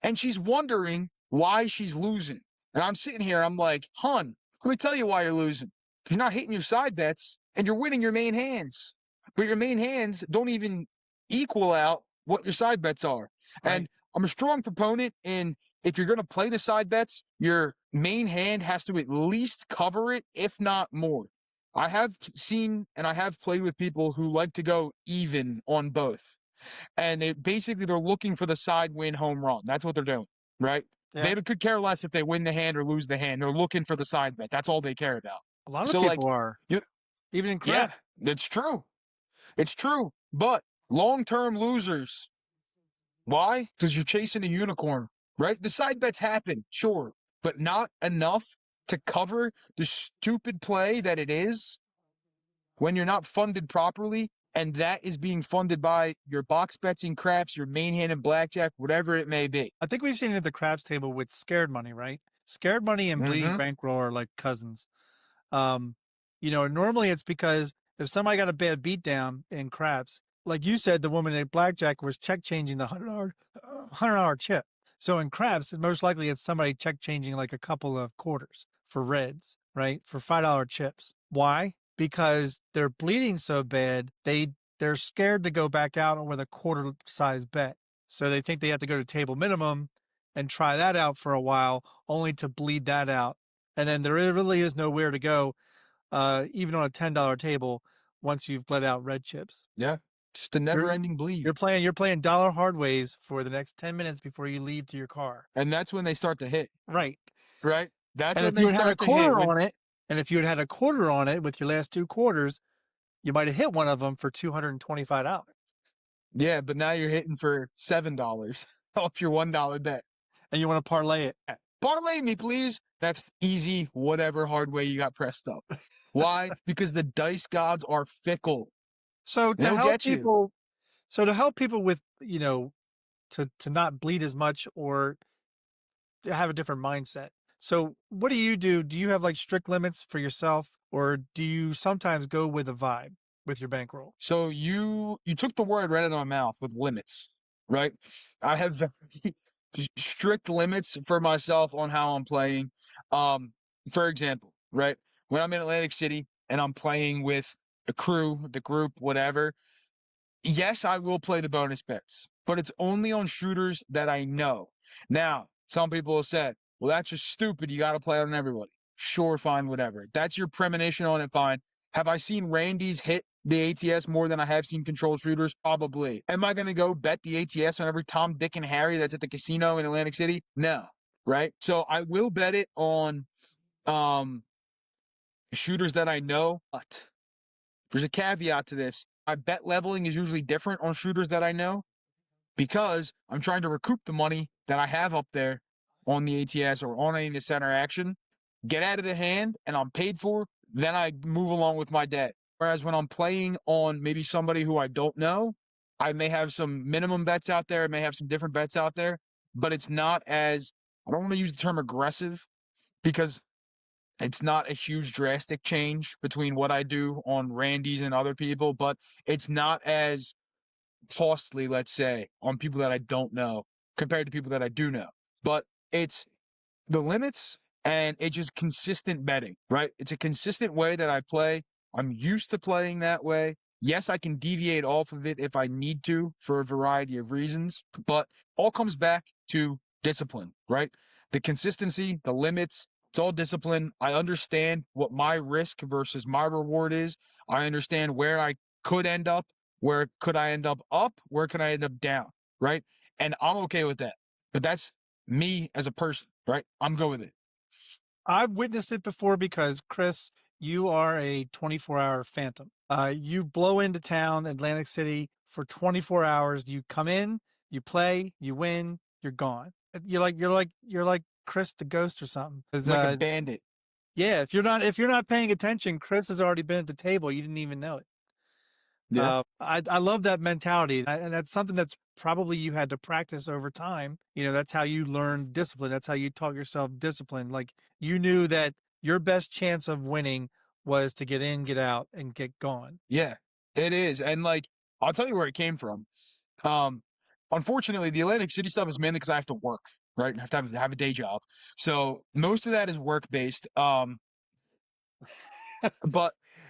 And she's wondering why she's losing. And I'm sitting here, I'm like, hun, let me tell you why you're losing. You're not hitting your side bets and you're winning your main hands. But your main hands don't even equal out what your side bets are. Right. And I'm a strong proponent in if you're going to play the side bets, your main hand has to at least cover it, if not more. I have seen and I have played with people who like to go even on both. And they're looking for the side win home run. That's what they're doing, right? Yeah. They could care less if they win the hand or lose the hand. They're looking for the side bet. That's all they care about. A lot of So, like, people are. you- Even in Yeah, crap. it's true. It's true. But long-term losers, why? Because you're chasing a unicorn, right? The side bets happen, sure, but not enough to cover the stupid play that it is when you're not funded properly, and that is being funded by your box bets and craps, your main hand and blackjack, whatever it may be. I think we've seen it at the craps table with scared money, right? Scared money and bleeding Mhm. bankroll are like cousins. Normally it's because if somebody got a bad beat down in craps, like you said, the woman at blackjack was check changing the $100 chip. So in craps, most likely it's somebody check changing like a couple of quarters for reds, right? For $5 chips. Why? Because they're bleeding so bad, they're scared to go back out with a quarter size bet. So they think they have to go to table minimum and try that out for a while, only to bleed that out. And then there really is nowhere to go, even on a $10 table, once you've bled out red chips. Yeah, just a never-ending bleed. You're playing dollar hard ways for the next 10 minutes before you leave to your car. And that's when they start to hit, Right. right? That's And when if you they had had a start to hit. quarter on it, and if you had had a quarter on it with your last two quarters, you might have hit one of them for $225. Yeah, but now you're hitting for $7 off your $1 bet. And you want to parlay it. Parlay me, please. That's easy, whatever hard way you got pressed up. Why? Because the dice gods are fickle. So to They'll help get you. people, with, to not bleed as much or to have a different mindset. So what do you do? Do you have like strict limits for yourself, or do you sometimes go with a vibe with your bankroll? So you took the word right out of my mouth with limits, right? I have very strict limits for myself on how I'm playing. For example, right? When I'm in Atlantic City and I'm playing with a crew, the group, whatever, yes, I will play the bonus bets, but it's only on shooters that I know. Now, some people have said, well, that's just stupid. You got to play on everybody. Sure, fine, whatever. That's your premonition on it, fine. Have I seen Randy's hit the ATS more than I have seen control shooters? Probably. Am I going to go bet the ATS on every Tom, Dick, and Harry that's at the casino in Atlantic City? No, right? So I will bet it on shooters that I know, but there's a caveat to this. My bet leveling is usually different on shooters that I know because I'm trying to recoup the money that I have up there on the ATS or on any of the center action, get out of the hand, and I'm paid for, then I move along with my debt. Whereas when I'm playing on maybe somebody who I don't know, I may have some minimum bets out there, I may have some different bets out there, but it's not as, I don't want to use the term aggressive because it's not a huge drastic change between what I do on Randy's and other people, but it's not as costly, let's say, on people that I don't know compared to people that I do know. But it's the limits and it's just consistent betting, right? It's a consistent way that I play. I'm used to playing that way. Yes, I can deviate off of it if I need to for a variety of reasons, but all comes back to discipline, right? The consistency, the limits, it's all discipline. I understand what my risk versus my reward is. I understand where I could end up, where could I end up, where could I end up down, right? And I'm okay with that. But that's me as a person, right? I'm good with it. I've witnessed it before because Chris, you are a 24-hour phantom. You blow into town, Atlantic City, for 24 hours. You come in, you play, you win, you're gone. You're like Chris the Ghost or something. 'Cause, I'm like a bandit. yeah, if you're not paying attention, Chris has already been at the table. You didn't even know it. Yeah. I love that mentality, and that's something that's probably you had to practice over time. That's how you learn discipline. That's how you taught yourself discipline. Like you knew that your best chance of winning was to get in, get out, and get gone. Yeah, it is. And like, I'll tell you where it came from. Um, Unfortunately, the Atlantic City stuff is mainly because I have to work, right? I have to have a day job. So most of that is work based. But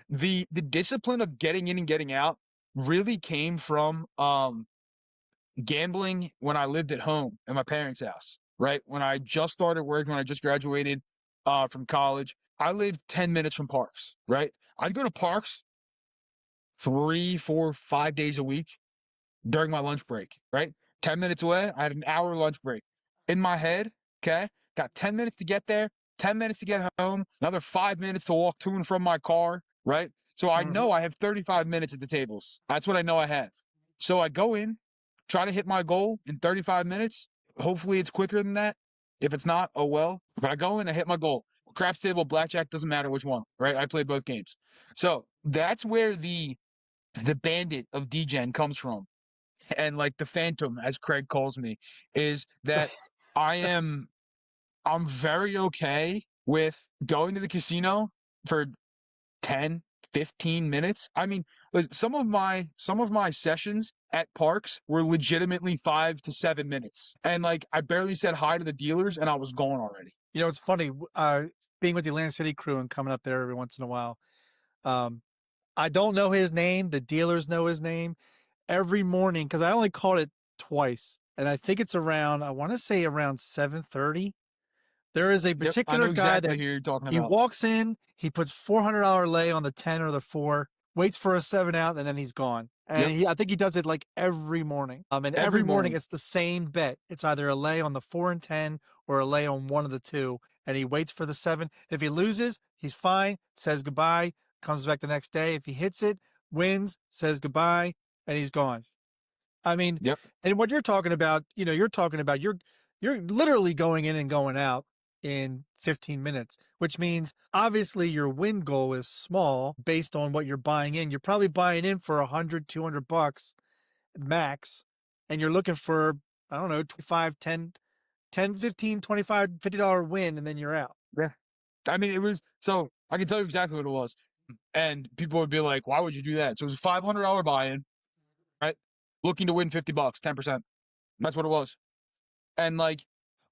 the discipline of getting in and getting out really came from gambling when I lived at home at my parents' house, right? When I just started work, when I just graduated from college, I lived 10 minutes from parks, right? I'd go to parks 3, 4, 5 days a week during my lunch break, right? 10 minutes away, I had an hour lunch break. In my head, okay, got 10 minutes to get there, 10 minutes to get home, another 5 minutes to walk to and from my car, right? So I Mhm. know I have 35 minutes at the tables. That's what I know I have. So I go in, try to hit my goal in 35 minutes. Hopefully it's quicker than that. If it's not, oh well. But I go in, I hit my goal. Craps table, blackjack, doesn't matter which one, right? I played both games. So that's where the bandit of DGen comes from. And like the phantom, as Craig calls me, is that I am I'm very okay with going to the casino for 10, 15 minutes. I mean, some of my sessions at parks were legitimately 5 to 7 minutes. And like I barely said hi to the dealers and I was gone already. It's funny. Being with the Atlantic City crew and coming up there every once in a while. Um, I don't know his name. The dealers know his name. Every morning, because I only called it twice, and I think it's around. I want to say around 7:30. There is a Yep, I particular know guy exactly that who you're talking he about. walks in, he puts $400 lay on the 10 or the 4, waits for a 7 out, and then he's gone. And Yep, I think he does it like every morning. And every every morning morning. it's the same bet. It's either a lay on the 4 and 10 or a lay on one of the two. And he waits for the 7. If he loses, he's fine, says goodbye, comes back the next day. If he hits it, wins, says goodbye, and he's gone. I mean, Yep. and what you're talking about, you're talking about you're literally going in and going out in 15 minutes, which means obviously your win goal is small based on what you're buying in. You're probably buying in for 100, $200 max, and you're looking for, I don't know, 25, 10, 10, 15, 25, $50 win, and then you're out. Yeah. I mean, it was so I can tell you exactly what it was. And people would be like, why would you do that? So it was a $500 buy-in, right? Looking to win 50 bucks, 10%. That's what it was. And like,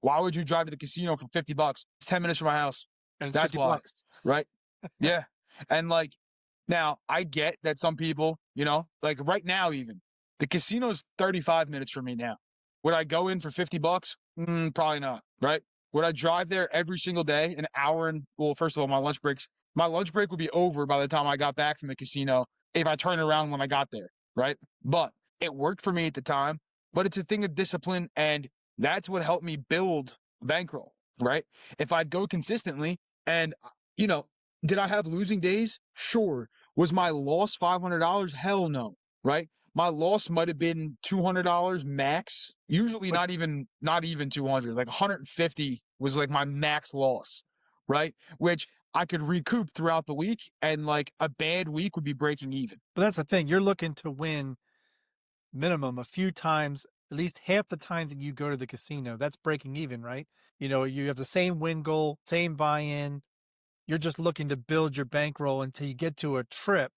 why would you drive to the casino for 50 bucks? It's 10 minutes from my house. And it's That's 50 why, bucks. right? Yeah. And like, now I get that some people, like right now, even the casino's 35 minutes from me now. Would I go in for 50 bucks? Probably not, right? Would I drive there every single day, an hour and, well, first of all, my lunch break would be over by the time I got back from the casino if I turned around when I got there, right? But it worked for me at the time, but it's a thing of discipline. And that's what helped me build Bankroll, right? If I'd go consistently and, you know, Did I have losing days? Sure. Was my loss $500? Hell no. Right? My loss might have been $200 max. Usually But not even 200. Like 150 was like my max loss, right? Which I could recoup throughout the week, and like a bad week would be breaking even. but that's the thing. You're looking to win minimum a few times, at least half the times that you go to the casino. That's breaking even, right? You have the same win goal, same buy-in. You're just looking to build your bankroll until you get to a trip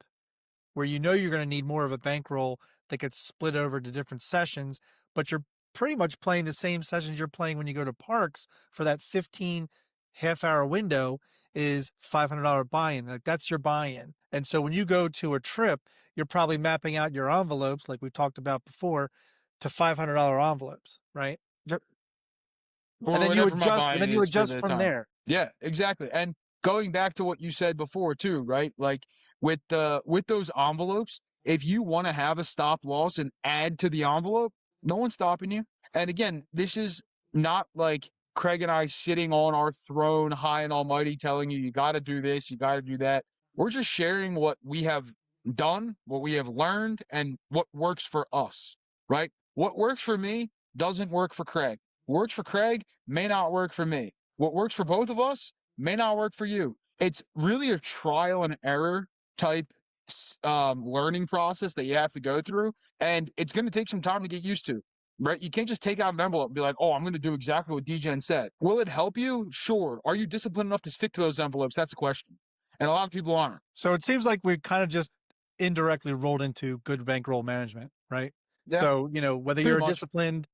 where you know you're going to need more of a bankroll that gets split over to different sessions, but you're pretty much playing the same sessions you're playing when you go to parks for that 15 half-hour window is $500 buy-in. Like that's your buy-in. And so when you go to a trip, you're probably mapping out your envelopes, like we talked about before, to $500 envelopes, right? Yep. And Or then you whatever my adjust, and buy-in then you is for adjust the from time. there. Yeah, exactly. And going back to what you said before too, right? Like with those envelopes, if you want to have a stop loss and add to the envelope, no one's stopping you. And again, this is not like Craig and I sitting on our throne high and almighty telling you got to do this, you got to do that. We're just sharing what we have done, what we have learned, and what works for us, right? What works for me doesn't work for Craig. What works for Craig may not work for me. What works for both of us may not work for you. It's really a trial and error type learning process that you have to go through, and it's going to take some time to get used to. Right? You can't just take out an envelope and be like, "Oh, I'm going to do exactly what DGen said." Will it help you? Sure. Are you disciplined enough to stick to those envelopes? That's the question. And a lot of people aren't. So it seems like we kind of just indirectly rolled into good bankroll management, right? Yeah, So, whether pretty you're a much. disciplined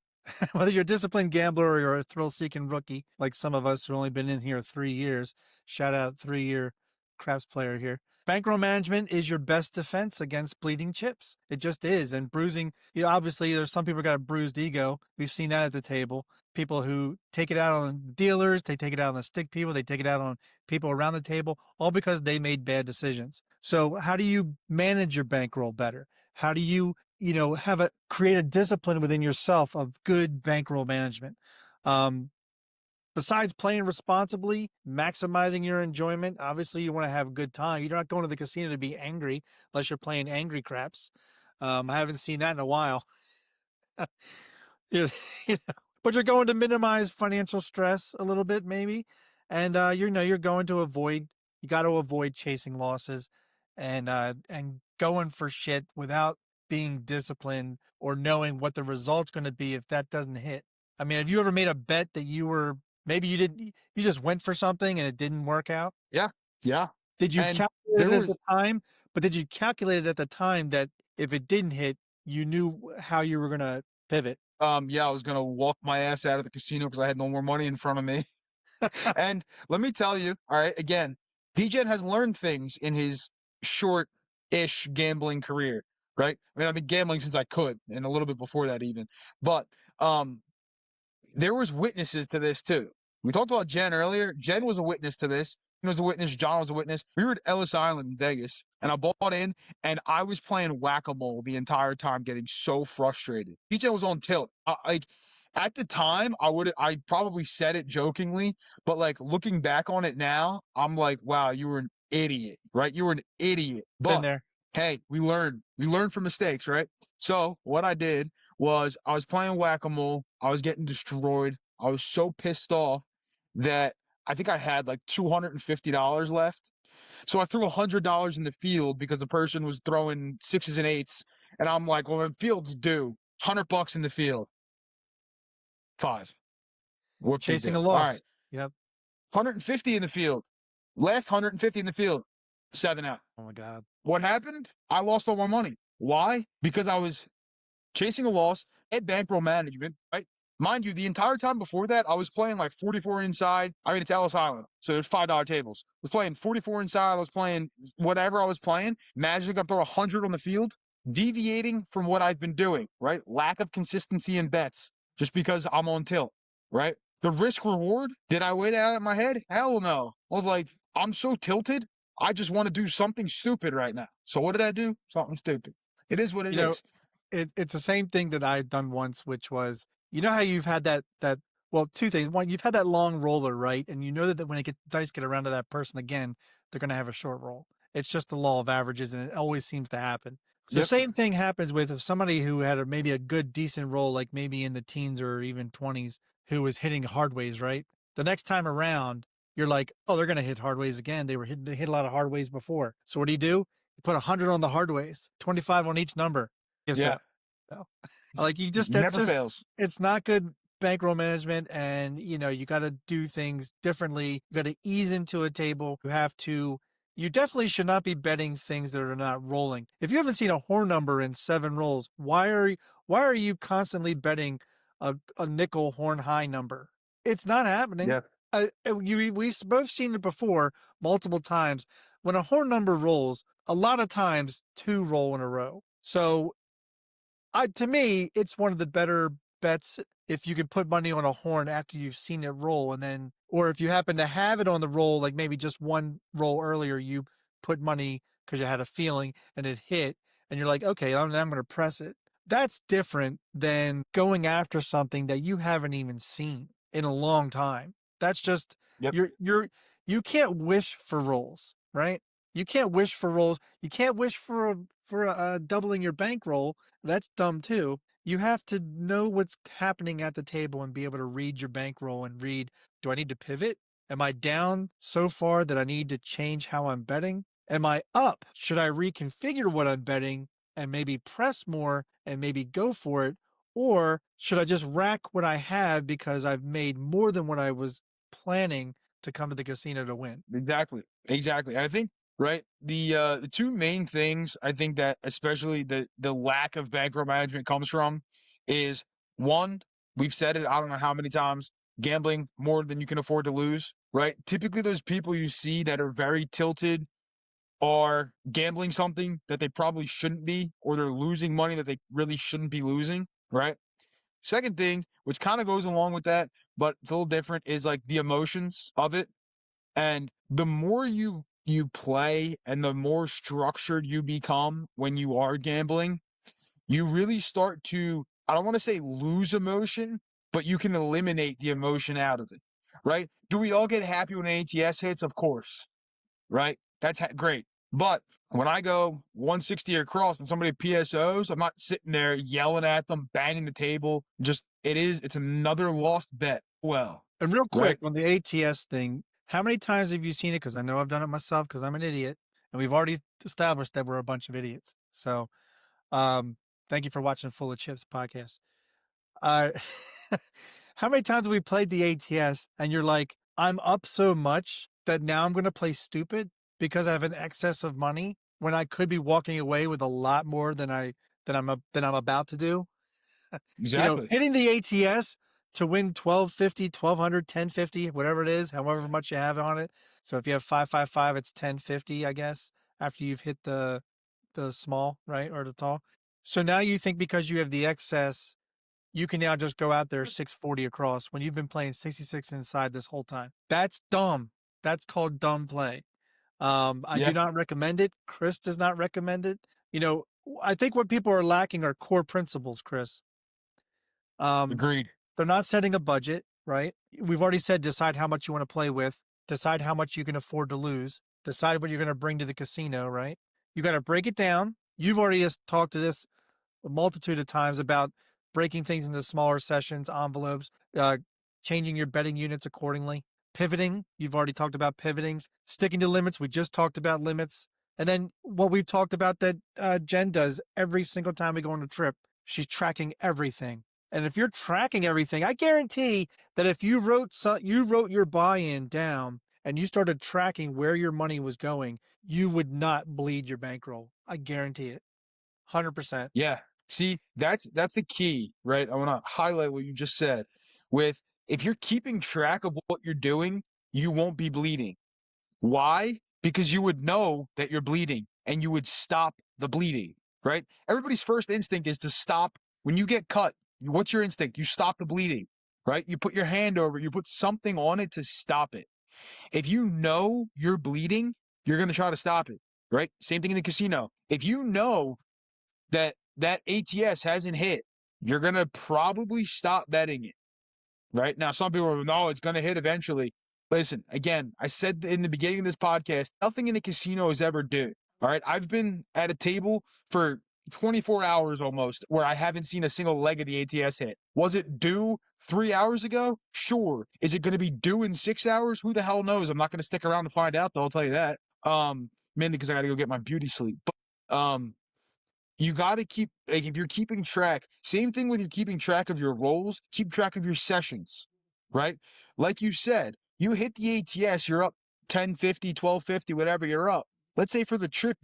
whether you're a disciplined gambler or you're a thrill-seeking rookie, like some of us who only been in here 3 years, shout out 3-year craps player here. Bankroll management is your best defense against bleeding chips. It just is. And bruising, obviously there's some people got a bruised ego. We've seen that at the table. People who take it out on dealers, they take it out on the stick people, they take it out on people around the table, all because they made bad decisions. So how do you manage your bankroll better? How do you create a discipline within yourself of good bankroll management? Besides playing responsibly, maximizing your enjoyment, obviously you want to have a good time. You're not going to the casino to be angry unless you're playing angry craps. I haven't seen that in a while. you but you're going to minimize financial stress a little bit, maybe, and you're going to avoid. You got to avoid chasing losses, and going for shit without being disciplined or knowing what the result's going to be if that doesn't hit. I mean, have you ever made a bet that maybe you just went for something and it didn't work out? Yeah, yeah. Did you And calculate there it at was the time? But did you calculate it at the time that if it didn't hit, you knew how you were going to pivot? yeah, I was gonna walk my ass out of the casino because I had no more money in front of me. And let me tell you, all right, again, DGen has learned things in his short-ish gambling career, right? I mean, I've been gambling since I could, and a little bit before that even. But um, there was witnesses to this too. We talked about Jen earlier. Jen was a witness to this. He was a witness. John was a witness. We were at Ellis Island in Vegas, and I bought in, and I was playing whack-a-mole the entire time, getting so frustrated. DJ was on tilt. Like at the time, I probably said it jokingly, but like looking back on it now, I'm like, wow, you were an idiot, right? You were an idiot. Been But there. hey, we learned. We learned from mistakes, right? So what I did was I was playing whack-a-mole. I was getting destroyed. I was so pissed off that I think I had like $250 left. So I threw $100 in the field because the person was throwing sixes and eights. And I'm like, well, the field's due. $100 in the field. Five. Chasing a Whoop-de-doo. All right. loss. Yep. 150 in the field. Last 150 in the field. 7 out. Oh my God. What happened? I lost all my money. Why? Because I was chasing a loss at Bankroll Management, right? Mind you, the entire time before that, I was playing like 44 inside. I mean, it's Ellis Island, so there's $5 tables. I was playing 44 inside. I was playing whatever I was playing. Magically, I'm throwing 100 on the field, deviating from what I've been doing, right? Lack of consistency in bets just because I'm on tilt, right? The risk reward, did I weigh that out in my head? Hell no. I was like, I'm so tilted. I just want to do something stupid right now. So what did I do? Something stupid. It is what it You know, is. it's the same thing that I had done once, which was, how you've had well, two things. One, you've had that long roller, right? And you know that when dice get around to that person again, they're going to have a short roll. It's just the law of averages, and it always seems to happen. So Yep. same thing happens with if somebody who had maybe a good, decent roll, like maybe in the teens or even 20s, who was hitting hard ways, right? The next time around, you're like, oh, they're going to hit hard ways again. They hit a lot of hard ways before. So what do? You put 100 on the hard ways, 25 on each number. Guess Yeah. so. Like that's Never just, fails. it's not good bankroll management. And you got to do things differently. You got to ease into a table. You definitely should not be betting things that are not rolling. If you haven't seen a horn number in 7 rolls, why are you constantly betting a nickel horn high number? It's not happening. Yeah. We've both seen it before multiple times. When a horn number rolls, a lot of times 2 roll in a row. So to me, it's one of the better bets if you can put money on a horn after you've seen it roll, and then, or if you happen to have it on the roll, like maybe just one roll earlier, you put money because you had a feeling and it hit, and you're like, okay, I'm going to press it. That's different than going after something that you haven't even seen in a long time. That's just Yep. you can't wish for rolls, right? You can't wish for rolls. You can't wish for doubling your bankroll. That's dumb too. You have to know what's happening at the table and be able to read your bankroll and read, do I need to pivot? Am I down so far that I need to change how I'm betting? Am I up? Should I reconfigure what I'm betting and maybe press more and maybe go for it? Or should I just rack what I have because I've made more than what I was planning to come to the casino to win? Exactly. Exactly. And I think, right, the 2 main things I think that especially the lack of bankroll management comes from is, one, we've said it I don't know how many times, gambling more than you can afford to lose, right? Typically those people you see that are very tilted are gambling something that they probably shouldn't be, or they're losing money that they really shouldn't be losing, right? Second thing, which kind of goes along with that, but it's a little different, is like the emotions of it. And the more you play and the more structured you become when you are gambling, you really start to, I don't want to say lose emotion, but you can eliminate the emotion out of it, right? Do we all get happy when an ATS hits? Of course, right? That's great. But when I go 160 across and somebody PSOs, I'm not sitting there yelling at them, banging the table. It's another lost bet. Well, And real right? quick on the ATS thing, how many times have you seen it? Because I know I've done it myself because I'm an idiot, and we've already established that we're a bunch of idiots. So, thank you for watching Full of Chips podcast. Uh, how many times have we played the ATS and you're like, I'm up so much that now I'm going to play stupid because I have an excess of money when I could be walking away with a lot more than I'm about to do? Exactly. Hitting the ATS to win 1250, 1200, 1050, whatever it is, however much you have on it. So if you have 555, it's 1050, I guess, after you've hit the small, right? Or the tall. So now you think because you have the excess, you can now just go out there 640 across when you've been playing 66 inside this whole time. That's dumb. That's called dumb play. I do Yeah, not recommend it. Chris does not recommend it. I think what people are lacking are core principles, Chris. Um, agreed. they're not setting a budget, right? We've already said decide how much you want to play with, decide how much you can afford to lose, decide what you're going to bring to the casino, right? You got to break it down. You've already just talked to this a multitude of times about breaking things into smaller sessions, envelopes, changing your betting units accordingly, pivoting. You've already talked about pivoting, sticking to limits. We just talked about limits. And then what we've talked about that Jen does every single time we go on a trip, she's tracking everything. And if you're tracking everything, I guarantee that if you wrote your buy-in down and you started tracking where your money was going, you would not bleed your bankroll. I guarantee it. 100%. Yeah. See, that's the key, right? I want to highlight what you just said. With If you're keeping track of what you're doing, you won't be bleeding. Why? Because you would know that you're bleeding and you would stop the bleeding, right? Everybody's first instinct is to stop. When you get cut, what's your instinct? You stop the bleeding, right? You put your hand over it, you put something on it to stop it. If you know you're bleeding, you're going to try to stop it, right? Same thing in the casino. If you know that ATS hasn't hit, you're going to probably stop betting it, right? Now, some people are, no, it's going to hit eventually. Listen, again, I said in the beginning of this podcast, nothing in a casino is ever due. All right. I've been at a table for 24 hours almost where I haven't seen a single leg of the ATS hit. Was it due 3 hours ago? Sure. Is it going to be due in 6 hours? Who the hell knows? I'm not going to stick around to find out, though. I'll tell you that. Mainly because I got to go get my beauty sleep. But you got to keep, like, if you're keeping track, same thing with you keeping track of your rolls, keep track of your sessions, right? Like you said, you hit the ATS, you're up 1050, 1250, whatever, you're up. Let's say for the trip,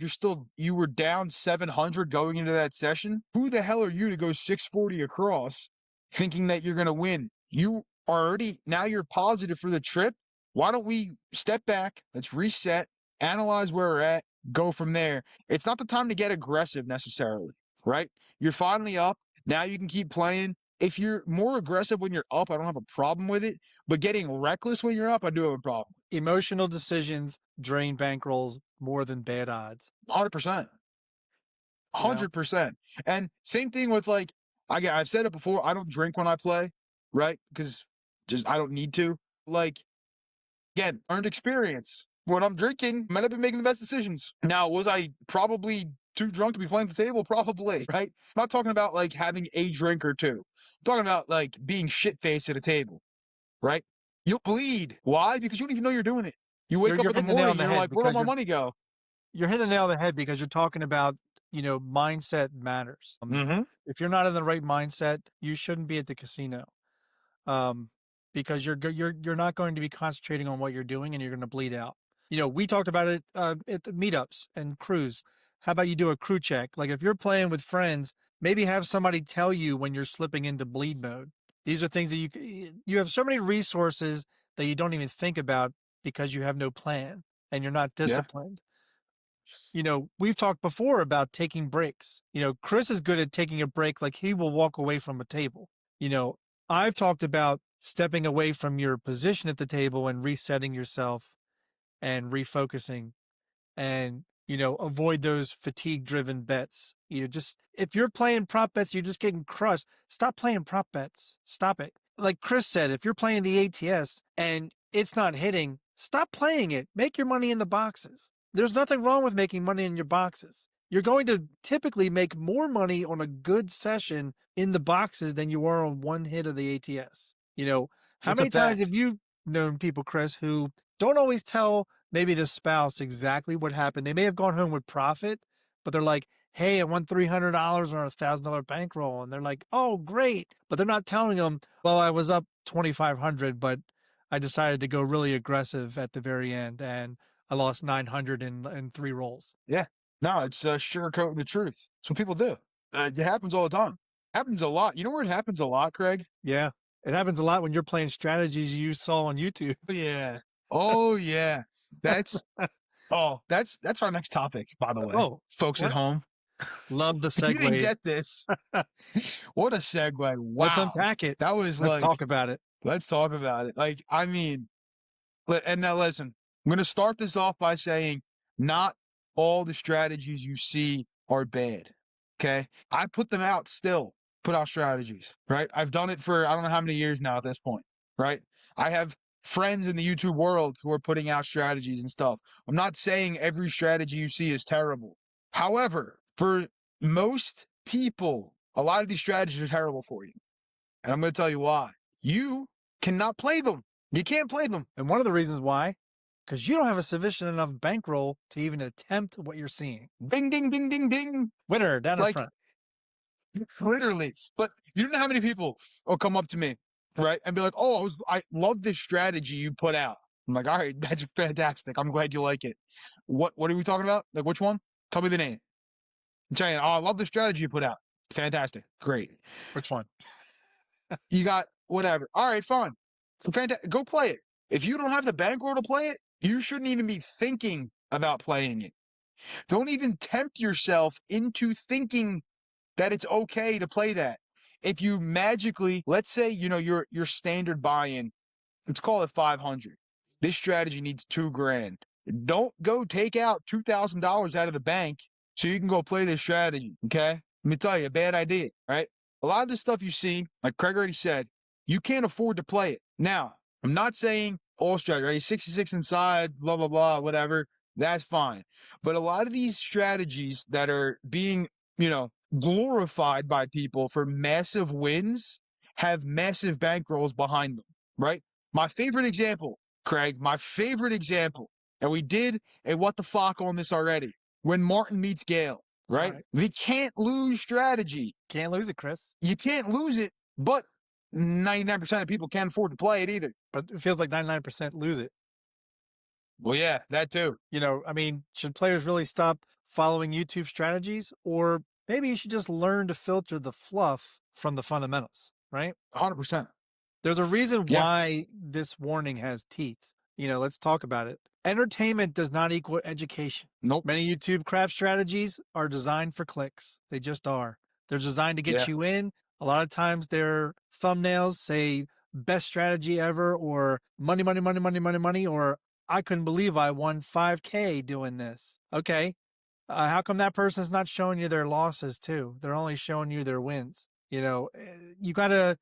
you were down 700 going into that session. Who the hell are you to go 640 across thinking that you're going to win? You are already, now you're positive for the trip. Why don't we step back? Let's reset, analyze where we're at, go from there. It's not the time to get aggressive necessarily, right? You're finally up. Now you can keep playing. If you're more aggressive when you're up, I don't have a problem with it. But getting reckless when you're up, I do have a problem. Emotional decisions drain bankrolls more than bad odds. 100%. 100%. And same thing with, like, I've said it before, I don't drink when I play, right? Because just I don't need to. Like, again, earned experience. When I'm drinking, I might not be making the best decisions. Now, was I probably too drunk to be playing the table? Probably, right? I'm not talking about like having a drink or two. I'm talking about like being shit-faced at a table, right? You'll bleed. Why? Because you don't even know you're doing it. You wake up in the hitting the nail morning, on the you're head like, where'd all because my money go? you're hitting the nail on the head because you're talking about, mindset matters. Mm-hmm. If you're not in the right mindset, you shouldn't be at the casino. Because you're not going to be concentrating on what you're doing and you're going to bleed out. We talked about it at the meetups and crews. How about you do a crew check? Like if you're playing with friends, maybe have somebody tell you when you're slipping into bleed mode. These are things that you have so many resources that you don't even think about because you have no plan and you're not disciplined. We've talked before about taking breaks. Chris is good at taking a break, like he will walk away from a table. I've talked about stepping away from your position at the table and resetting yourself and refocusing and, avoid those fatigue driven bets. Just, if you're playing prop bets, you're just getting crushed. Stop playing prop bets. Stop it. Like Chris said, if you're playing the ATS and it's not hitting, stop playing it. Make your money in the boxes. There's nothing wrong with making money in your boxes. You're going to typically make more money on a good session in the boxes than you are on one hit of the ATS. How It's a many times fact. have you known people, Chris, who don't always tell maybe the spouse exactly what happened? They may have gone home with profit, but they're like, hey, I won $300 on a $1,000 bankroll. And they're like, oh, great. But they're not telling them, well, I was up 2,500, but I decided to go really aggressive at the very end and I lost 900 in 3 rolls. Yeah. No, it's sugarcoating the truth. That's what people do. It happens all the time. Happens a lot. You know where it happens a lot, Craig? Yeah. It happens a lot when you're playing strategies you saw on YouTube. Yeah. Oh yeah. That's that's our next topic, by the way. Oh, Folks at what? home. Love the If you didn't segue. get this, what a segue. Wow. Let's unpack it. That was Let's like, talk about it. let's talk about it. Like, I mean, and now listen, I'm going to start this off by saying not all the strategies you see are bad. Okay. I put them out still, put out strategies, right? I've done it for I don't know how many years now at this point, right? I have friends in the YouTube world who are putting out strategies and stuff. I'm not saying every strategy you see is terrible. However, for most people, a lot of these strategies are terrible for you. And I'm going to tell you why. You cannot play them. You can't play them. And one of the reasons why, because you don't have a sufficient enough bankroll to even attempt what you're seeing. Ding, ding, ding, ding, ding. Winner down in Like, front. literally. But you don't know how many people will come up to me, right, and be like, "Oh, I love this strategy you put out." I'm like, "All right, that's fantastic. I'm glad you like it. What are we talking about? Like, which one? Tell me the name." I'm telling you, "Oh, I love the strategy you put out. Fantastic, great. Which one? You got whatever. All right, fine. Fantastic. Go play it. If you don't have the bankroll to play it, you shouldn't even be thinking about playing it. Don't even tempt yourself into thinking that it's okay to play that. If you magically, let's say, your standard buy-in, let's call it 500. This strategy needs $2,000. Don't go take out $2,000 out of the bank so you can go play this strategy. Okay. Let me tell you, a bad idea, right? A lot of the stuff you see, like Craig already said, you can't afford to play it. Now, I'm not saying all strategy, right? 66 inside, blah, blah, blah, whatever. That's fine. But a lot of these strategies that are being, glorified by people for massive wins have massive bankrolls behind them, right? My favorite example, Craig, and we did a what the fuck on this already. When Martin meets Gale, That's right? right. The can't lose strategy. Can't lose it, Chris. You can't lose it, but 99% of people can't afford to play it either. But it feels like 99% lose it. Well, yeah, that too. I mean, should players really stop following YouTube strategies? Or maybe you should just learn to filter the fluff from the fundamentals, right? 100%. There's a reason Yeah. why this warning has teeth. Let's talk about it. Entertainment does not equal education. Nope. Many YouTube crap strategies are designed for clicks. They just are. They're designed to get Yeah. you in. A lot of times their thumbnails say best strategy ever, or money, money, money, money, money, money, or I couldn't believe I won 5K doing this. Okay. How come that person's not showing you their losses too? They're only showing you their wins. You gotta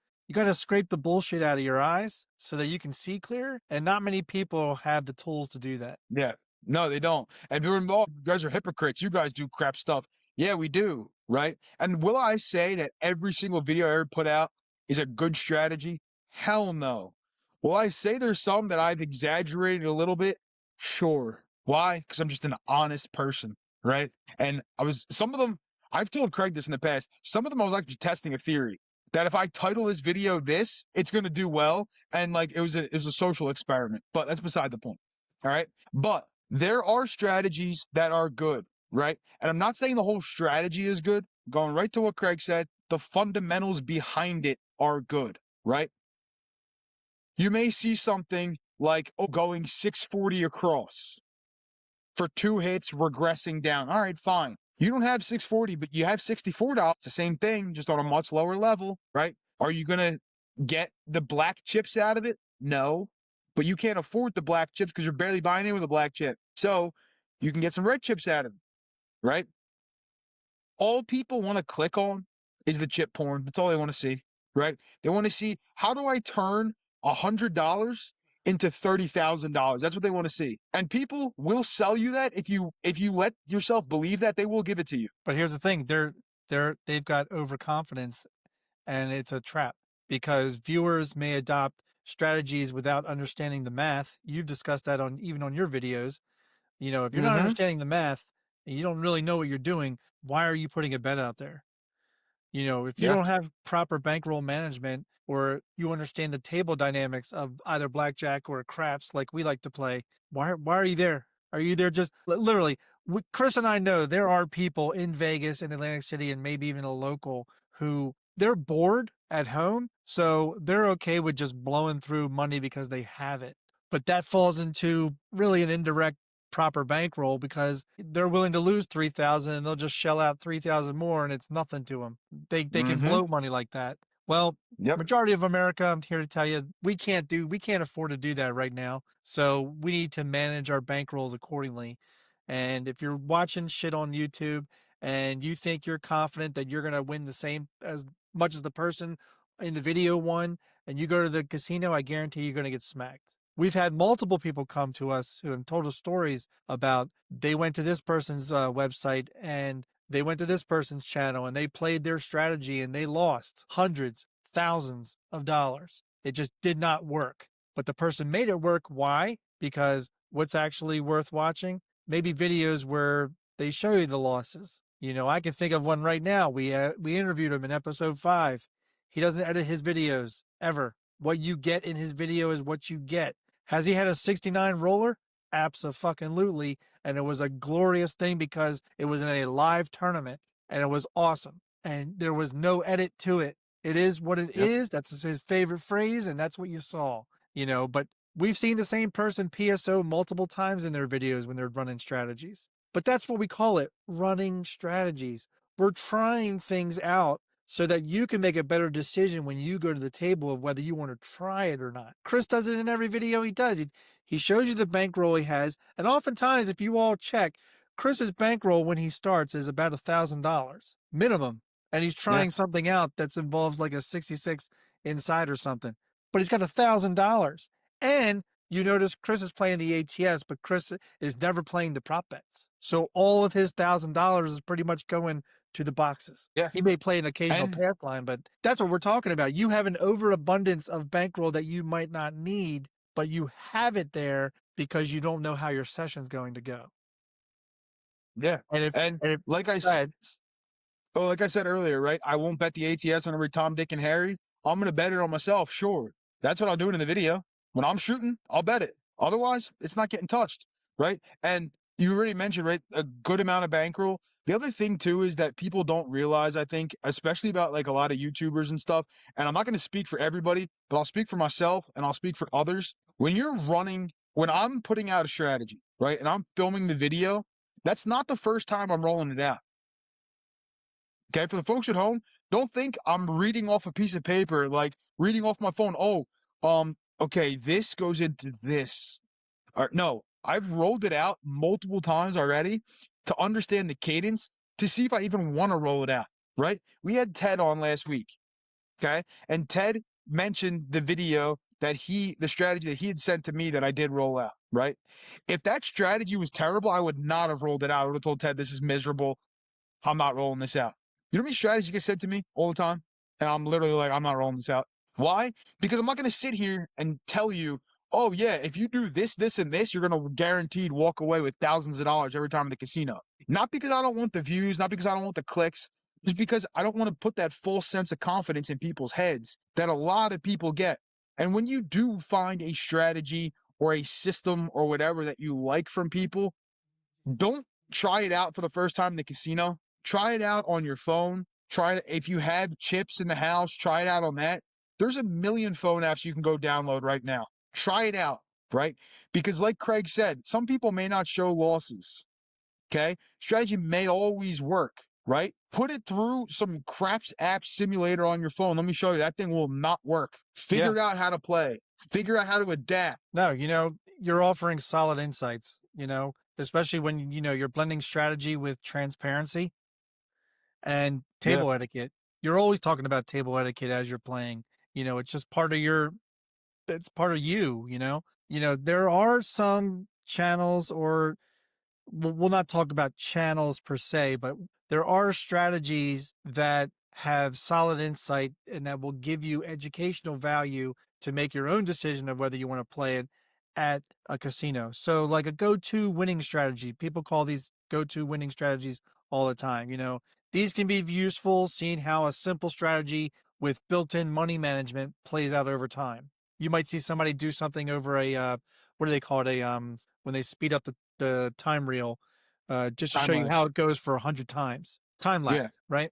scrape the bullshit out of your eyes so that you can see clear. And not many people have the tools to do that. Yeah. No, they don't. And you're involved. You guys are hypocrites. You guys do crap stuff. Yeah, we do. Right. And will I say that every single video I ever put out is a good strategy? Hell no. Will I say there's some that I've exaggerated a little bit? Sure. Why? Because I'm just an honest person. Right. And some of them, I've told Craig this in the past, some of them I was actually testing a theory that if I title this video this, it's going to do well. And like it was a social experiment, but that's beside the point. All right. But there are strategies that are good, right? And I'm not saying the whole strategy is good. Going right to what Craig said, the fundamentals behind it are good, right? You may see something like going 640 across for 2 hits, regressing down. All right, fine. You don't have 640, but you have $64. It's the same thing, just on a much lower level, right? Are you going to get the black chips out of it? No, but you can't afford the black chips because you're barely buying in with a black chip. So you can get some red chips out of it, right? All people want to click on is the chip porn. That's all they want to see, right? They want to see, how do I turn $100 into $30,000? That's what they want to see. And people will sell you that if you let yourself believe that, they will give it to you. But here's the thing, they've got overconfidence, and it's a trap because viewers may adopt strategies without understanding the math. You've discussed that even on your videos. If you're not understanding the math and you don't really know what you're doing, why are you putting a bet out there? If you Yeah. don't have proper bankroll management, or you understand the table dynamics of either blackjack or craps like we like to play, why are you there? Are you there just literally? Chris and I know there are people in Vegas and Atlantic City and maybe even a local who they're bored at home, so they're okay with just blowing through money because they have it. But that falls into really an indirect proper bankroll because they're willing to lose 3,000 and they'll just shell out 3,000 more and it's nothing to them. They can bloat money like that. Well, Yep. majority of America, I'm here to tell you, we can't afford to do that right now. So we need to manage our bankrolls accordingly. And if you're watching shit on YouTube and you think you're confident that you're going to win the same as much as the person in the video won, and you go to the casino, I guarantee you're going to get smacked. We've had multiple people come to us who have told us stories about they went to this person's website and they went to this person's channel and they played their strategy and they lost hundreds, thousands of dollars. It just did not work. But the person made it work. Why? Because what's actually worth watching? Maybe videos where they show you the losses. I can think of one right now. We interviewed him in episode 5. He doesn't edit his videos ever. What you get in his video is what you get. Has he had a 69 roller? Abso-fucking-lutely. And it was a glorious thing because it was in a live tournament and it was awesome. And there was no edit to it. It is what it is. That's his favorite phrase. And that's what you saw, but we've seen the same person PSO multiple times in their videos when they're running strategies. But that's what we call it, running strategies. We're trying things out so that you can make a better decision when you go to the table of whether you want to try it or not. Chris does it in every video he does. He shows you the bankroll he has. And oftentimes, if you all check, Chris's bankroll when he starts is about $1,000 minimum. And he's trying something out that involves like a 66 inside or something. But he's got $1,000. And You notice Chris is playing the ATS, but Chris is never playing the prop bets. So all of his $1,000 is pretty much going to the boxes. Yeah. He may play an occasional And path line, but that's what we're talking about. You have an overabundance of bankroll that you might not need, but you have it there because you don't know how your session's going to go. yeah. And if, And and if, like I go ahead. Oh, like I said earlier, right? I won't bet the ATS on every Tom, Dick, and Harry. I'm going to bet it on myself, sure. That's what I'll do in the video. When I'm shooting, I'll bet it. Otherwise, it's not getting touched, right? And you already mentioned, right, a good amount of bankroll. The other thing, too, is that people don't realize, I think, especially about like a lot of YouTubers and stuff, and I'm not going to speak for everybody, but I'll speak for myself and I'll speak for others. When I'm putting out a strategy, right, and I'm filming the video, that's not the first time I'm rolling it out. Okay, for the folks at home, don't think I'm reading off a piece of paper, like reading off my phone. Oh, okay, this goes into this. No, I've rolled it out multiple times already to understand the cadence to see if I even want to roll it out, right? We had Ted on last week, okay? And Ted mentioned the video the strategy that he had sent to me that I did roll out, right? If that strategy was terrible, I would not have rolled it out. I would have told Ted, this is miserable. I'm not rolling this out. You know how many strategies get said to me all the time? And I'm literally like, I'm not rolling this out. Why? Because I'm not going to sit here and tell you, oh, yeah, if you do this, this, and this, you're going to guaranteed walk away with thousands of dollars every time in the casino. Not because I don't want the views, not because I don't want the clicks, just because I don't want to put that false sense of confidence in people's heads that a lot of people get. And when you do find a strategy or a system or whatever that you like from people, don't try it out for the first time in the casino. Try it out on your phone. Try it if you have chips in the house, try it out on that. There's a million phone apps you can go download right now. Try it out, right? Because like Craig said, some people may not show losses. Okay? Strategy may always work, right? Put it through some craps app simulator on your phone. Let me show you. That thing will not work. Figure out how to play. Figure out how to adapt. No, you're offering solid insights, especially when, you're blending strategy with transparency and Yeah. table etiquette. You're always talking about table etiquette as you're playing. It's just it's part of you. There are some channels, or we'll not talk about channels per se, but there are strategies that have solid insight and that will give you educational value to make your own decision of whether you want to play it at a casino. So like a go-to winning strategy, people call these go-to winning strategies all the time. These can be useful seeing how a simple strategy with built-in money management plays out over time. You might see somebody do something over what do they call it? When they speed up the time reel, just to Time show you how lapse. it goes for 100 times. Time Yeah. lapse, right?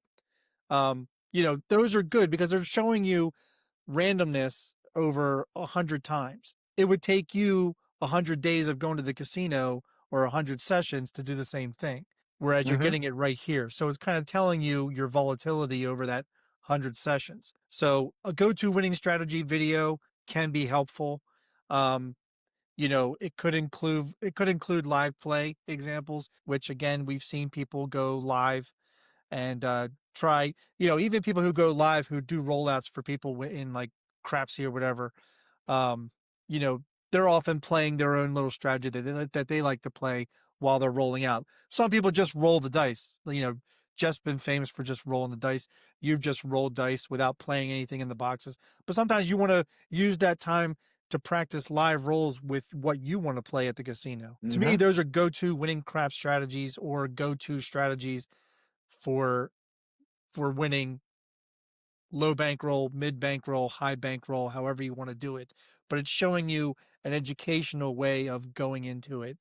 Those are good because they're showing you randomness over 100 times. It would take you 100 days of going to the casino or 100 sessions to do the same thing, whereas you're Mm-hmm. getting it right here. So it's kind of telling you your volatility over that 100 sessions. So a go-to winning strategy video can be helpful. Um, it could include live play examples, which again we've seen people go live and try. Even people who go live who do rollouts for people in like Crapsy or whatever. Um, you know, they're often playing their own little strategy that they like to play while they're rolling out. Some people just roll the dice. Just been famous for just rolling the dice. You've just rolled dice without playing anything in the boxes. But sometimes you want to use that time to practice live rolls with what you want to play at the casino. To me, Mm-hmm. those are go-to winning crap strategies or go-to strategies for winning low bankroll, mid bankroll, high bankroll, however you want to do it. But it's showing you an educational way of going into it.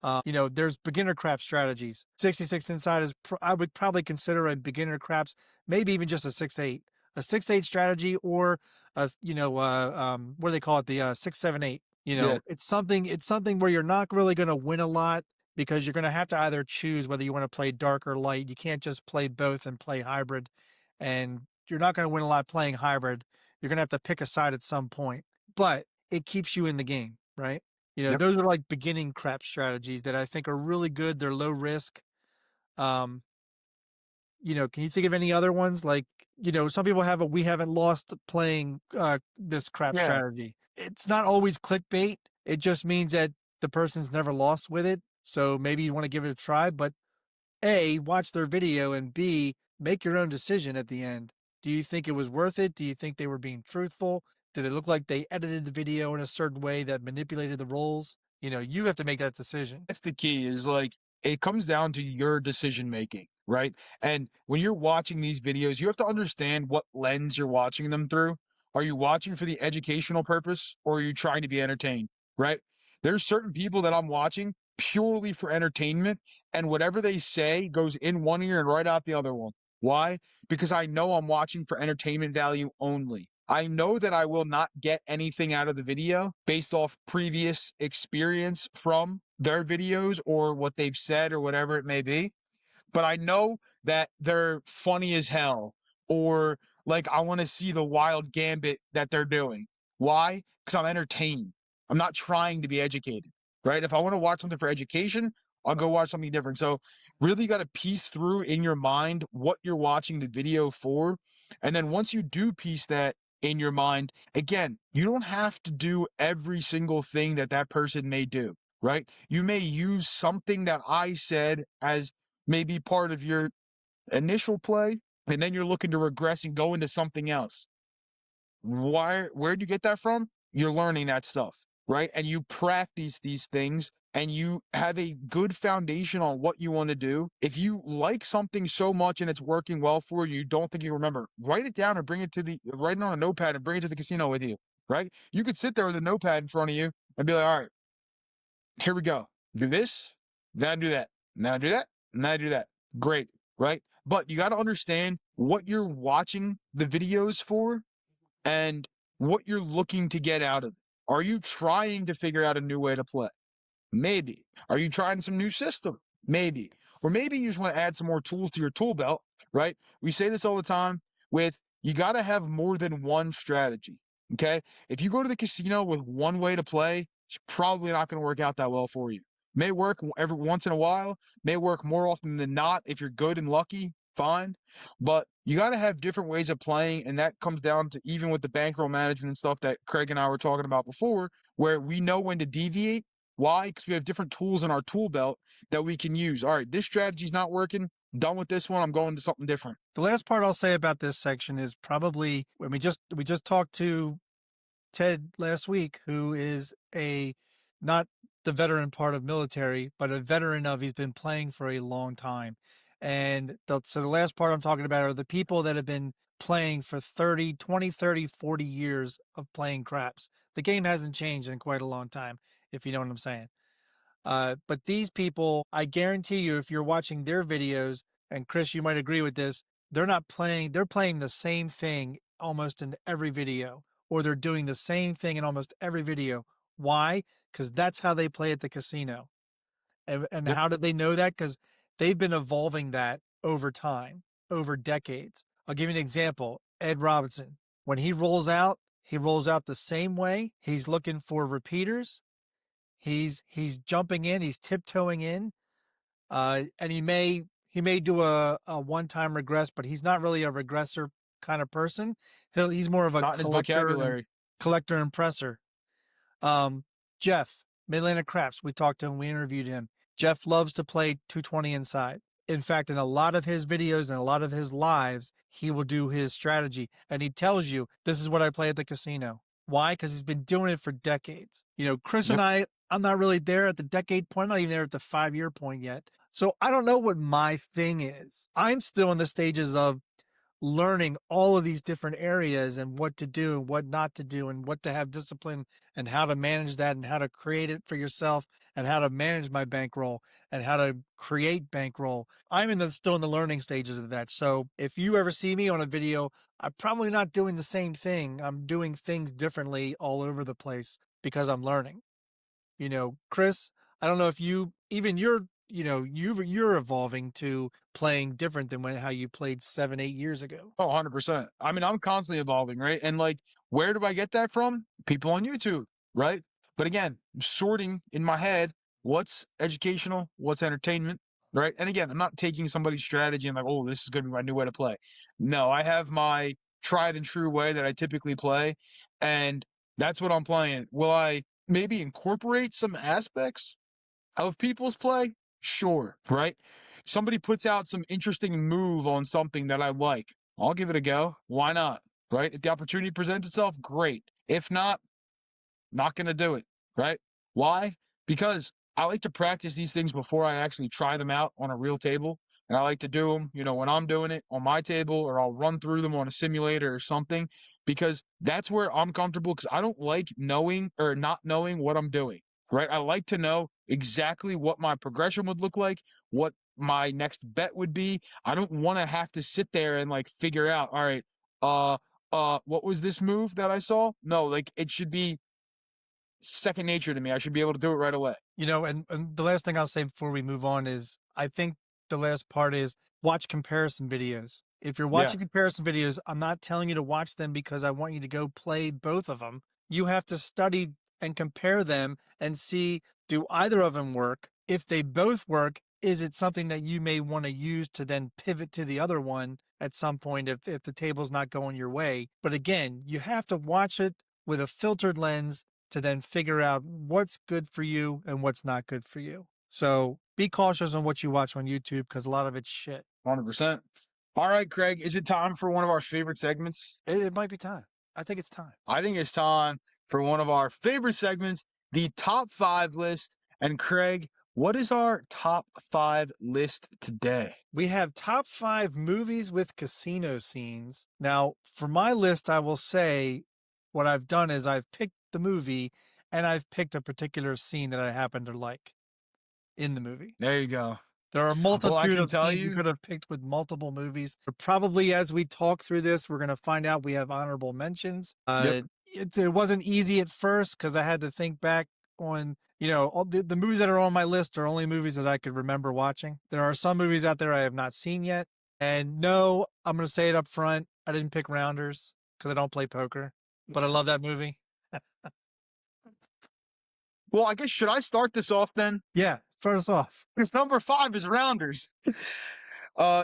There's beginner craps strategies. 66 inside I would probably consider a beginner craps, maybe even just a 6-8. A 6-8 strategy, or what do they call it? The 6-7-8. Yeah. It's something where you're not really going to win a lot because you're going to have to either choose whether you want to play dark or light. You can't just play both and play hybrid. And you're not going to win a lot playing hybrid. You're going to have to pick a side at some point, but it keeps you in the game, right? Yep. Those are like beginning crap strategies that I think are really good. They're low risk. Um, can you think of any other ones? Like, some people we haven't lost playing this crap Yeah. strategy. It's not always clickbait. It just means that the person's never lost with it. So maybe you want to give it a try, but A, watch their video, and B, make your own decision at the end. Do you think it was worth it? Do you think they were being truthful? Did it look like they edited the video in a certain way that manipulated the roles? You have to make that decision. That's the key is like it comes down to your decision making, right? And when you're watching these videos, you have to understand what lens you're watching them through. Are you watching for the educational purpose or are you trying to be entertained, right? There's certain people that I'm watching purely for entertainment, and whatever they say goes in one ear and right out the other one. Why? Because I know I'm watching for entertainment value only. I know that I will not get anything out of the video based off previous experience from their videos or what they've said or whatever it may be. But I know that they're funny as hell, or like I want to see the wild gambit that they're doing. Why? Because I'm entertained. I'm not trying to be educated, right? If I want to watch something for education, I'll go watch something different. So really got to piece through in your mind what you're watching the video for. And then once you do piece that in your mind, again, you don't have to do every single thing that that person may do, right? You may use something that I said as maybe part of your initial play, and then you're looking to regress and go into something else. Where'd you get that from? You're learning that stuff, right? And you practice these things and you have a good foundation on what you want to do. If you like something so much and it's working well for you, you don't think you remember, write it down and write it on a notepad and bring it to the casino with you, right? You could sit there with a notepad in front of you and be like, all right, here we go. Do this, then I do that, now I do that, now I do that. Great, right? But you got to understand what you're watching the videos for and what you're looking to get out of it. Are you trying to figure out a new way to play? Maybe. Are you trying some new system? Maybe. Or maybe you just want to add some more tools to your tool belt, right? We say this all the time with you got to have more than one strategy. Okay. If you go to the casino with one way to play, it's probably not going to work out that well for you. May work every once in a while, may work more often than not. If you're good and lucky, fine. But you got to have different ways of playing. And that comes down to even with the bankroll management and stuff that Craig and I were talking about before, where we know when to deviate. Why? Because we have different tools in our tool belt that we can use. All right, this strategy's not working. Done with this one. I'm going to something different. The last part I'll say about this section is probably when we just talked to Ted last week, who is not the veteran part of military, but a veteran of he's been playing for a long time. And so the last part I'm talking about are the people that have been playing for 20, 30, 40 years of playing craps. The game hasn't changed in quite a long time, if you know what I'm saying. But these people, I guarantee you, if you're watching their videos, and Chris, you might agree with this, they're playing the same thing almost in every video, or they're doing the same thing in almost every video. Why? Because that's how they play at the casino. And Yep. how did they know that? Because they've been evolving that over time, over decades. I'll give you an example. Ed Robinson, when he rolls out the same way. He's looking for repeaters. He's jumping in, he's tiptoeing in, and he may do a one-time regress, but he's not really a regressor kind of person. He's more of a Not in his vocabulary. collector and presser. Jeff, Mid-Atlantic Craps, we talked to him, we interviewed him. Jeff loves to play 220 inside. In fact, in a lot of his videos and a lot of his lives, he will do his strategy, and he tells you, this is what I play at the casino. Why? Because he's been doing it for decades. Chris and Yep. I'm not really there at the decade point, I'm not even there at the 5-year point yet. So I don't know what my thing is. I'm still in the stages of learning all of these different areas and what to do and what not to do and what to have discipline and how to manage that and how to create it for yourself and how to manage my bankroll and how to create bankroll. I'm still in the learning stages of that. So if you ever see me on a video, I'm probably not doing the same thing. I'm doing things differently all over the place because I'm learning. Chris, I don't know if you're evolving to playing different than how you played 7, 8 years ago. Oh, 100%. I mean, I'm constantly evolving, right? And like, where do I get that from? People on YouTube, right? But again, I'm sorting in my head what's educational, what's entertainment, right? And again, I'm not taking somebody's strategy and like, oh, this is going to be my new way to play. No, I have my tried and true way that I typically play, and that's what I'm playing. Will I maybe incorporate some aspects of people's play, sure, right? Somebody puts out some interesting move on something that I like. I'll give it a go. Why not? Right? If the opportunity presents itself, great. If not, not going to do it, right? Why? Because I like to practice these things before I actually try them out on a real table. And I like to do them, when I'm doing it on my table, or I'll run through them on a simulator or something, because that's where I'm comfortable, because I don't like knowing or not knowing what I'm doing, right? I like to know exactly what my progression would look like, what my next bet would be. I don't want to have to sit there and like figure out, all right, what was this move that I saw? No, like it should be second nature to me. I should be able to do it right away. And the last thing I'll say before we move on is I think the last part is watch comparison videos. If you're Yeah. watching comparison videos, I'm not telling you to watch them because I want you to go play both of them. You have to study and compare them and see, do either of them work? If they both work, is it something that you may want to use to then pivot to the other one at some point if the table's not going your way? But again, you have to watch it with a filtered lens to then figure out what's good for you and what's not good for you. So be cautious on what you watch on YouTube because a lot of it's shit. 100%. All right, Craig, is it time for one of our favorite segments? It might be time. I think it's time. I think it's time for one of our favorite segments, the top 5 list. And Craig, what is our top 5 list today? We have top 5 movies with casino scenes. Now, for my list, I will say what I've done is I've picked the movie and I've picked a particular scene that I happen to like in the movie. There you go. There are a Well, I multitude can of tell scenes you you. could have picked with multiple movies. Probably as we talk through this, we're going to find out we have honorable mentions. Yep. It wasn't easy at first because I had to think back on, all the movies that are on my list are only movies that I could remember watching. There are some movies out there I have not seen yet. And no, I'm going to say it up front. I didn't pick Rounders because I don't play poker, but I love that movie. Well, I guess, should I start this off then? Yeah, first off. Because number 5 is Rounders.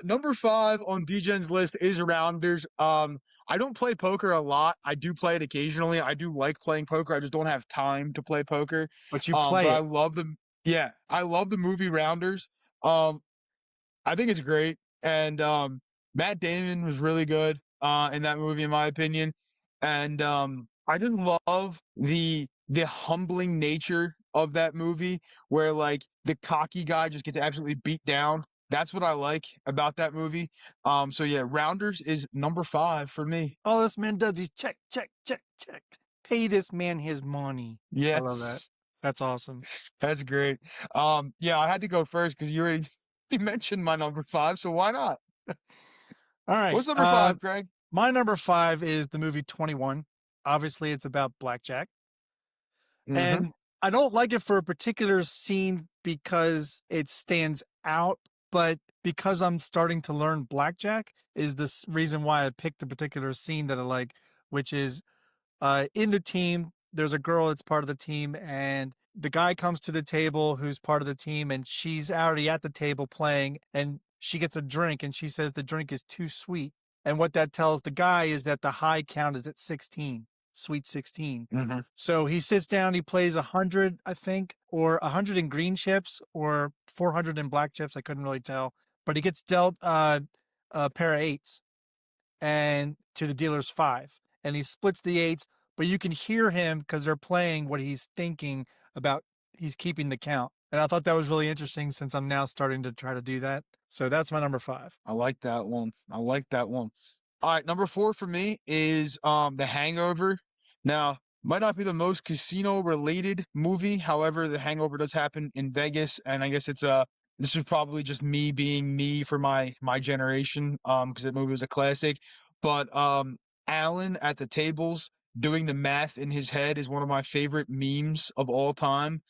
Number 5 on DGen's list is Rounders. I don't play poker a lot. I do play it occasionally. I do like playing poker. I just don't have time to play poker. But you But play I it. love I love the movie Rounders. Um, I think it's great. And Matt Damon was really good in that movie, in my opinion. And I just love the humbling nature of that movie, where like the cocky guy just gets absolutely beat down. That's what I like about that movie. So yeah, Rounders is number 5 for me. All this man does is check, check, check, check. Pay this man his money. I love that. Yes, That's awesome. that's great. Yeah, I had to go first because you already you mentioned my number 5, so why not? All right. What's number 5, Greg? My number 5 is the movie 21. Obviously, it's about Blackjack. Mm-hmm. And I don't like it for a particular scene because it stands out, but because I'm starting to learn Blackjack is the reason why I picked the particular scene that I like, which is in the team, there's a girl that's part of the team, and the guy comes to the table who's part of the team, and she's already at the table playing, and she gets a drink, and she says the drink is too sweet. And what that tells the guy is that the high count is at 16, sweet 16. Mm-hmm. So he sits down, he plays 100, I think, or 100 in green chips, or 400 in black chips. I couldn't really tell. But he gets dealt a pair of eights and to the dealer's 5. And he splits the eights, but you can hear him because they're playing what he's thinking about. He's keeping the count. And I thought that was really interesting since I'm now starting to try to do that. So that's my number 5. I like that one. I like that one. All right, number 4 for me is The Hangover. Now, might not be the most casino related movie. However, The Hangover does happen in Vegas, and I guess this is probably just me being me for my generation, because that movie was a classic. But Alan at the tables doing the math in his head is one of my favorite memes of all time.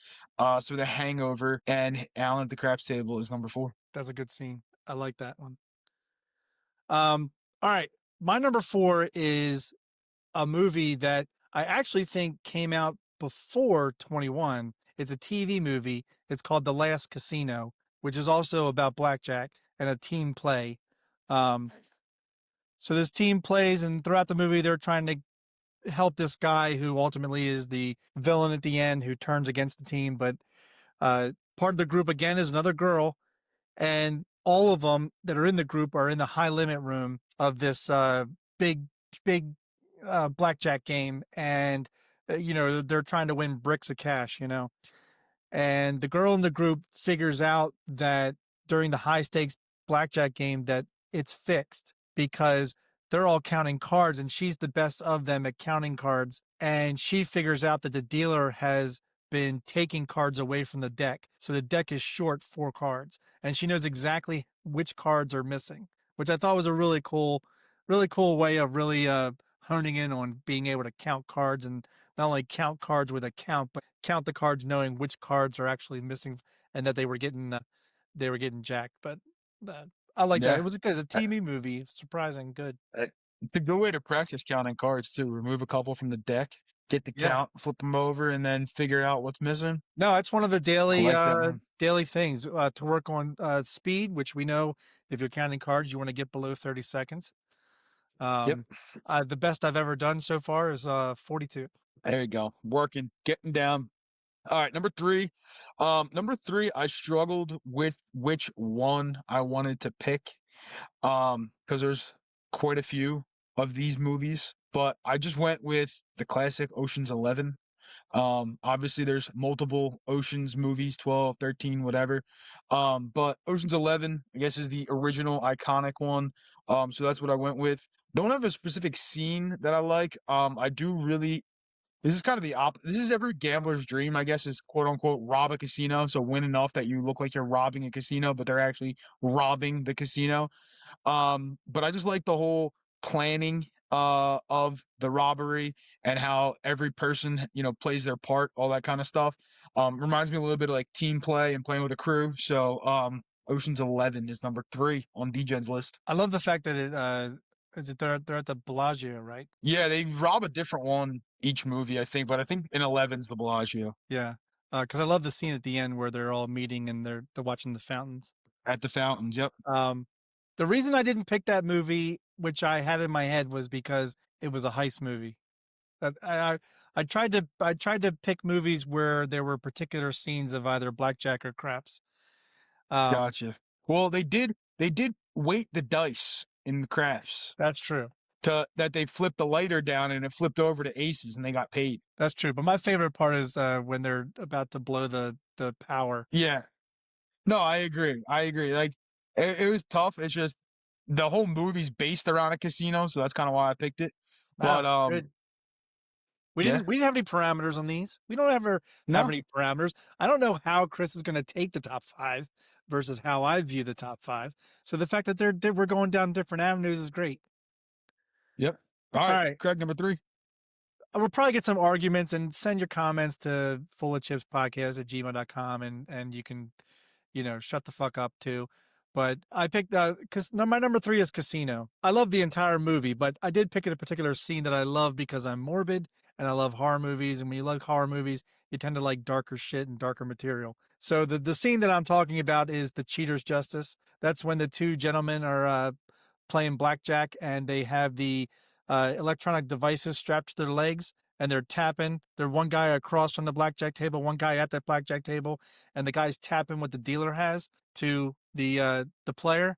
So The Hangover and Alan at the craps table is number 4. That's a good scene. I like that one. All right. My number 4 is a movie that I actually think came out before 21. It's a TV movie. It's called The Last Casino, which is also about blackjack and a team play. So this team plays, and throughout the movie, they're trying to help this guy who ultimately is the villain at the end who turns against the team. But part of the group again is another girl, and all of them that are in the group are in the high limit room of this big big blackjack game, and they're trying to win bricks of cash. And the girl in the group figures out that during the high stakes blackjack game that it's fixed because they're all counting cards and she's the best of them at counting cards, and she figures out that the dealer has been taking cards away from the deck, so the deck is short 4 cards and she knows exactly which cards are missing, which I thought was a really cool way of really honing in on being able to count cards, and not only count cards with a count, but count the cards knowing which cards are actually missing and that they were getting jacked. But uh, I like that. It Yeah. was a TV movie, surprising good. It's a good way to practice counting cards too. Remove a couple from the deck, get the Yeah. count, flip them over, and then figure out what's missing. No, it's one of the I like that one. daily things to work on speed, which we know if you're counting cards, you want to get below 30 seconds. Yep. The best I've ever done so far is 42. There you go. Working, getting down. All right, number three. Number three, I struggled with which one I wanted to pick. Because there's quite a few of these movies, but I just went with the classic Ocean's 11. Obviously there's multiple Ocean's movies, 12, 13, whatever. But Ocean's 11, I guess, is the original iconic one. So that's what I went with. Don't have a specific scene that I like. I do really this is kind of this is every gambler's dream, I guess, is quote unquote rob a casino. So win enough that you look like you're robbing a casino, but they're actually robbing the casino. But I just like the whole planning of the robbery and how every person, plays their part, all that kind of stuff. Reminds me a little bit of like team play and playing with a crew. So Ocean's 11 is number 3 on DJ's list. I love the fact that they're at the Bellagio, right? Yeah, they rob a different one each movie, I think, but I think in 11's the Bellagio Yeah. Because I love the scene at the end where they're all meeting and they're watching the fountains. at the fountains. Yep. The reason I didn't pick that movie, which I had in my head, was because it was a heist movie. I tried to pick movies where there were particular scenes of either blackjack or craps. Gotcha. Well, they did weight the dice in the crafts That's true. to that they flipped the lighter down and it flipped over to aces and they got paid. That's true. But my favorite part is when they're about to blow the power. Yeah. No, I agree. I agree. Like it was tough. It's just the whole movie's based around a casino, so that's kind of why I picked it. Wow, But good. yeah. We didn't have any parameters on these. We don't ever have No. any parameters. I don't know how Chris is going to take the top 5 versus how I view the top 5. So the fact that we're going down different avenues is great. Yep. All All right. right. Correct number 3. We'll probably get some arguments, and send your comments to fullofchipspodcast@gmail.com, and you can, shut the fuck up too. But I picked because my number 3 is Casino. I love the entire movie, but I did pick a particular scene that I love because I'm morbid and I love horror movies. And when you love horror movies, you tend to like darker shit and darker material. So the scene that I'm talking about is the Cheater's Justice. That's when the two gentlemen are playing blackjack and they have the electronic devices strapped to their legs and they're tapping. They're one guy across from the blackjack table, one guy at that blackjack table, and the guy's tapping what the dealer has to the player,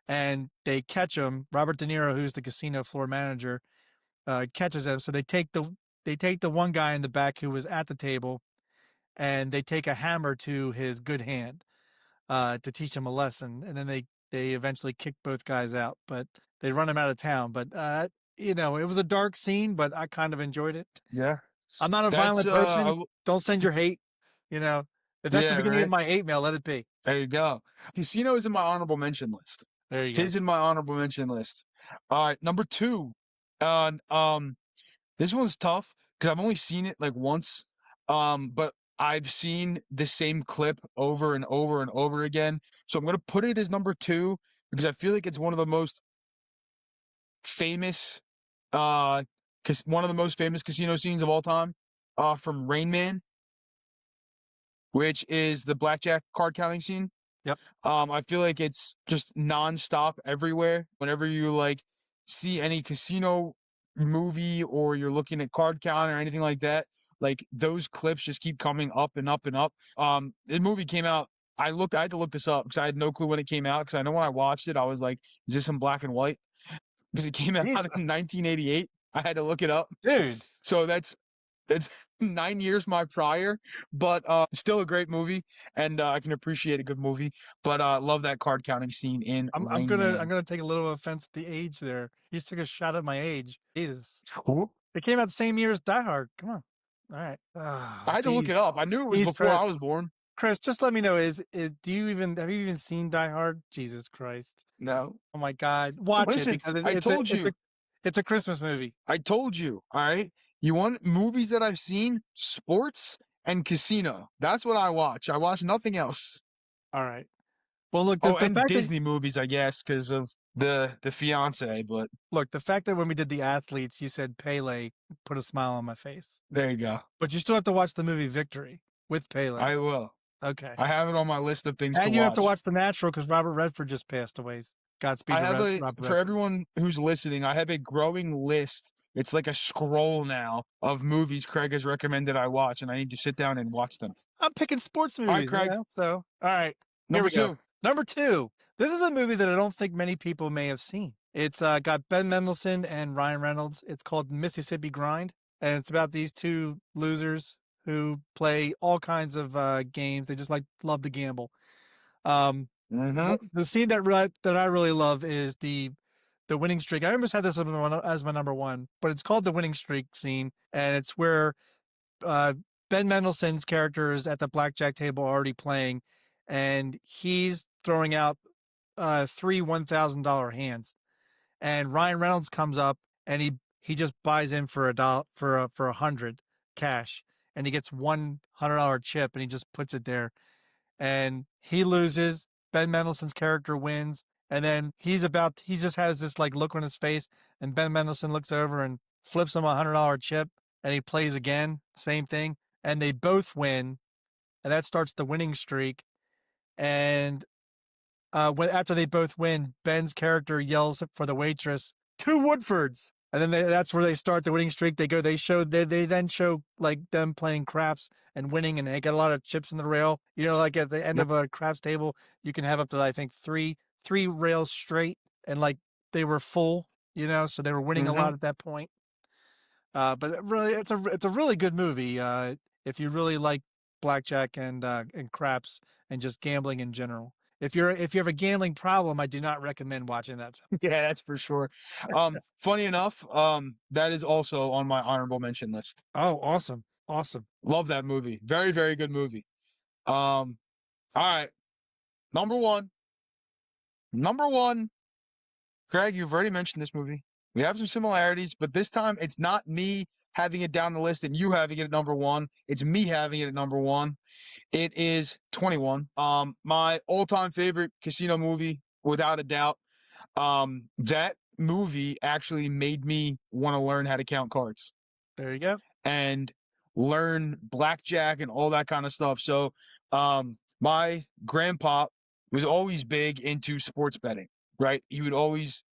and they catch him. Robert De Niro, who's the casino floor manager, catches him. So they take the one guy in the back who was at the table, and they take a hammer to his good hand to teach him a lesson, and then they eventually kick both guys out, but they run him out of town. But it was a dark scene, but I kind of enjoyed it. Yeah. I'm not a That's violent person. Don't send your hate. You know, if that's the yeah, beginning of right. my hate mail, let it be. There you go. Casino is in my honorable mention list. There you go. His in my honorable mention list. All right, number 2. And this one's tough because I've only seen it like once. But I've seen the same clip over and over and over again. So I'm gonna put it as number 2 because I feel like it's one of the most famous one of the most famous casino scenes of all time. From Rain Man, which is the blackjack card counting scene. Yep. I feel like it's just nonstop everywhere. Whenever you like see any casino movie or you're looking at card count or anything like that, like those clips just keep coming up and up and up. The movie came out. I had to look this up because I had no clue when it came out. Because I know when I watched it, I was like, "Is this in black and white?" Because it came out Jesus, in 1988. I had to look it up. dude. So that's 9 years my prior, but still a great movie, and I can appreciate a good movie. But love that card counting scene in I'm Rain gonna Man. take a little offense at the age there. You just took a shot at my age. Jesus. Whoop. It came out the same year as Die Hard. Come on. All right. I Ah, had to look jeez. it up. I knew it was Jeez, before I Chris. was born. Chris, just let me know. Do you even have you even seen Die Hard? Jesus Christ. No, Oh my God. Watch it listen, because I told you. it's a Christmas movie. I told you. All right. You want movies that I've seen? Sports and casino. That's what I watch. I watch nothing else. All right. Well, look, Oh, the and fact that Disney movies, I guess, because of the fiance. But when we did the athletes, you said Pele put a smile on my face. there you go. But you still have to watch the movie Victory with Pele. I will. Okay. I have it on my list of things to And you have to watch. watch The Natural because Robert Redford just passed away. Godspeed I to have Robert for Redford. everyone who's listening, I have a growing list. It's like a scroll now of movies Craig has recommended I watch, and I need to sit down and watch them. I'm picking sports All right, movies, Craig. So, all right, here Number we go. two. Number two. This is a movie that I don't think many people may have seen. It's got Ben Mendelsohn and Ryan Reynolds. It's called Mississippi Grind, and it's about these two losers who play all kinds of games. They just love to gamble. Mm-hmm. The scene that I really love is the winning streak. I almost had this as my number one, but it's called the winning streak scene, and it's where uh, Ben Mendelsohn's character is at the blackjack table already playing, and he's throwing out three $1,000 hands, and Ryan Reynolds comes up and he just buys in for for 100 cash, and he gets $100 chip, and he just puts it there, and he loses. Ben Mendelsohn's character wins, and then he just has this like look on his face, and Ben Mendelsohn looks over and flips him $100 chip, and he plays again, same thing, and they both win, and that starts the winning streak. And after they both win, Ben's character yells for the waitress, "Two Woodfords!" And then that's where they start the winning streak. They then show like them playing craps and winning, and they get a lot of chips in the rail. You know, like at the end of a craps table, you can have up to I think three rails straight, and like they were full. You know, so they were winning a Mm-hmm. lot at that point. But really, it's a really good movie. If you really like blackjack and craps and just gambling in general. If you have a gambling problem, I do not recommend watching that film. Yeah, that's for sure. Funny enough, that is also on my honorable mention list. Oh, awesome. Awesome. Love that movie. Very, very good movie. All right. Number one. Number one. Craig, you've already mentioned this movie. We have some similarities, but this time it's not me having it down the list and you having it at number one. It's me having it at number one. It is 21. My all-time favorite casino movie, without a doubt. That movie actually made me want to learn how to count cards There you go. and learn blackjack and all that kind of stuff. So, my grandpa was always big into sports betting, right?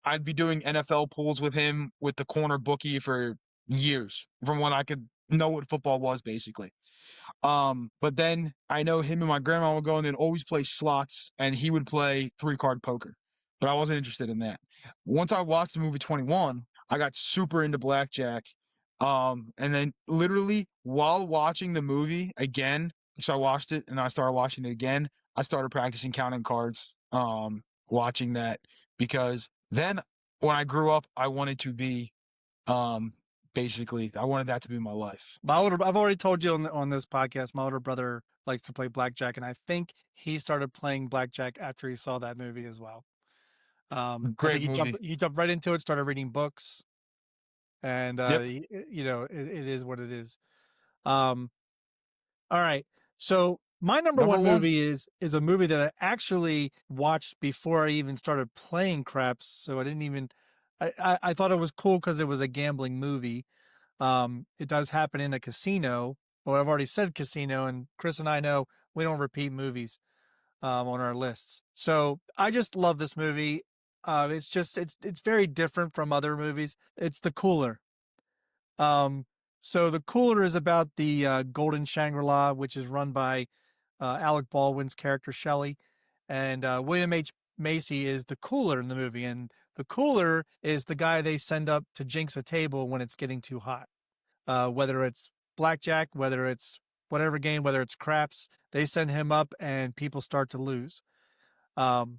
I'd be doing NFL pools with him with the corner bookie for years from when I could know what football was basically. But then I know him and my grandma would go and they'd always play slots and he would play 3-card poker. But I wasn't interested in that. Once I watched the movie 21, I got super into blackjack. And then literally while watching the movie again, so I watched it and I started watching it again, I started practicing counting cards, watching that because then when I grew up, I wanted to be, basically, I wanted that to be my life. I've already told you on this podcast, my older brother likes to play blackjack, and I think he started playing blackjack after he saw that movie as well. I think Great movie. he jumped right into it, started reading books, and Yep. it is what it is. Um, all right. So my number Number one one. movie is a movie that I actually watched before I even started playing craps. So I didn't even I thought it was cool because it was a gambling movie. It does happen in a casino. Well, I've already said casino, and Chris and I know we don't repeat movies on our lists. So I just love this movie. It's very different from other movies. It's The Cooler. So the cooler is about the Golden Shangri-La, which is run by Alec Baldwin's character Shelley, and William H. Macy is the cooler in the movie, and the cooler is the guy they send up to jinx a table when it's getting too hot. Whether it's blackjack, whether it's whatever game, whether it's craps, they send him up, and people start to lose. Um,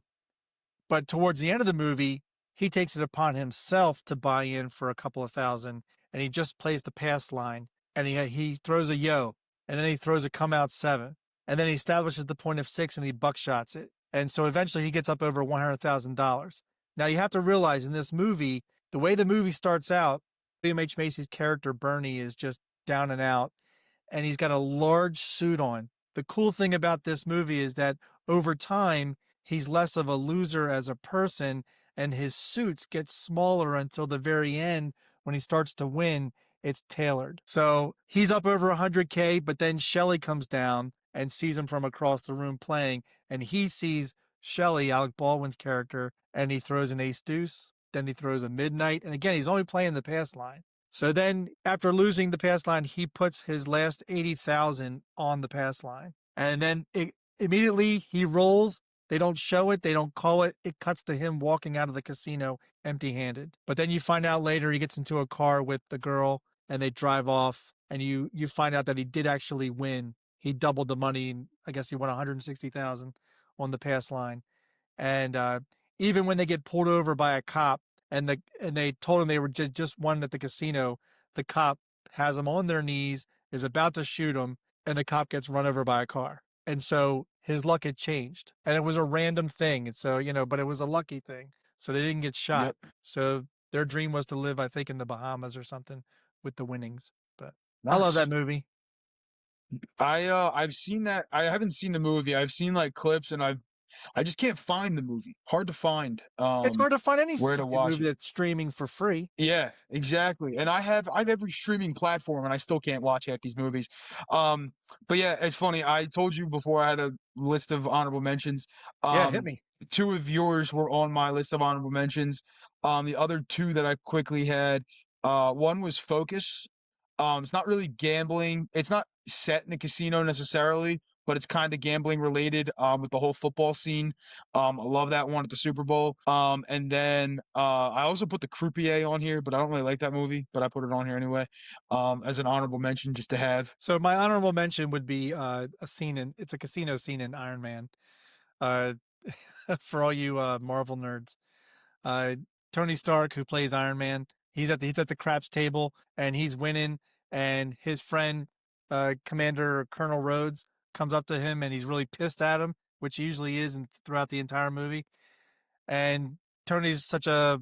but towards the end of the movie, he takes it upon himself to buy in for a couple of thousand, and he just plays the pass line, and he throws a yo, and then he throws a come out seven, and then he establishes the point of six, and he buckshots it, and so eventually he gets up over $100,000. Now you have to realize in this movie, the way the movie starts out, William H Macy's character Bernie is just down and out, and he's got a large suit on. The cool thing about this movie is that over time, he's less of a loser as a person, and his suits get smaller until the very end when he starts to win. It's tailored. So he's up over 100K, but then Shelley comes down and sees him from across the room playing, and he sees Shelley, Alec Baldwin's character, and he throws an ace deuce. Then he throws a midnight, and again, he's only playing the pass line. So then, after losing the pass line, he puts his last 80,000 on the pass line, and then immediately he rolls. They don't show it, they don't call it. It cuts to him walking out of the casino empty-handed. But then you find out later he gets into a car with the girl, and they drive off, and you find out that he did actually win. He doubled the money. I guess he won 160,000 on the pass line. And even when they get pulled over by a cop, and they told him they were just won at the casino, the cop has them on their knees, is about to shoot them, and the cop gets run over by a car. And so his luck had changed, and it was a random thing. And so but it was a lucky thing. So they didn't get shot. Yep. So their dream was to live, I think, in the Bahamas or something with the winnings. But I love that Nice. movie. I've seen that. I haven't seen the movie. I've seen like clips, and I just can't find the movie. Hard to find It's hard to find any where to fucking watch movie it. that's streaming for free. Yeah, exactly. And I have every streaming platform, and I still can't watch half these movies. Um, but yeah, it's funny. I told you before I had a list of honorable mentions. Yeah, hit Um, me. two of yours were on my list of honorable mentions. The other two that I quickly had, one was Focus. It's not really gambling. It's not set in a casino necessarily, but it's kind of gambling related with the whole football scene. I love that one at the Super Bowl. And then I also put the Croupier on here, but I don't really like that movie, but I put it on here anyway as an honorable mention just to have. So my honorable mention would be it's a casino scene in Iron Man. Uh, for all you Marvel nerds, uh, Tony Stark, who plays Iron Man, he's at the craps table and he's winning, and his friend Commander Colonel Rhodes comes up to him and he's really pissed at him, which he usually is throughout the entire movie. And Tony's such a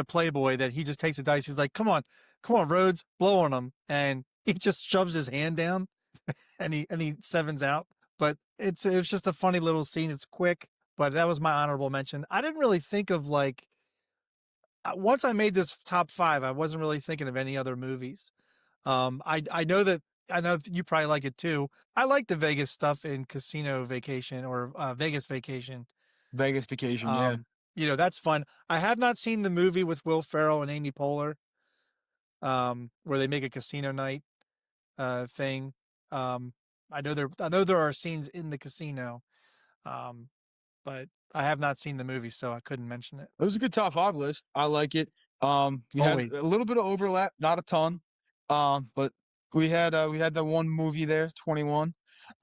playboy that he just takes a dice. He's like, come on, Rhodes, blow on him," and he just shoves his hand down, and he sevens out. But it's just a funny little scene. It's quick, but that was my honorable mention. I didn't really think of once I made this top five, I wasn't really thinking of any other movies. I know that you probably like it too. I like the Vegas stuff in Casino Vacation or Vegas Vacation. Vegas Vacation, yeah. Um, that's fun. I have not seen the movie with Will Ferrell and Amy Poehler, where they make a casino night thing. Um, I know there are scenes in the casino, um, but I have not seen the movie, so I couldn't mention it. It was a good top five list. I like it. We had Always. a little bit of overlap, not a ton. But we had the one movie there, 21.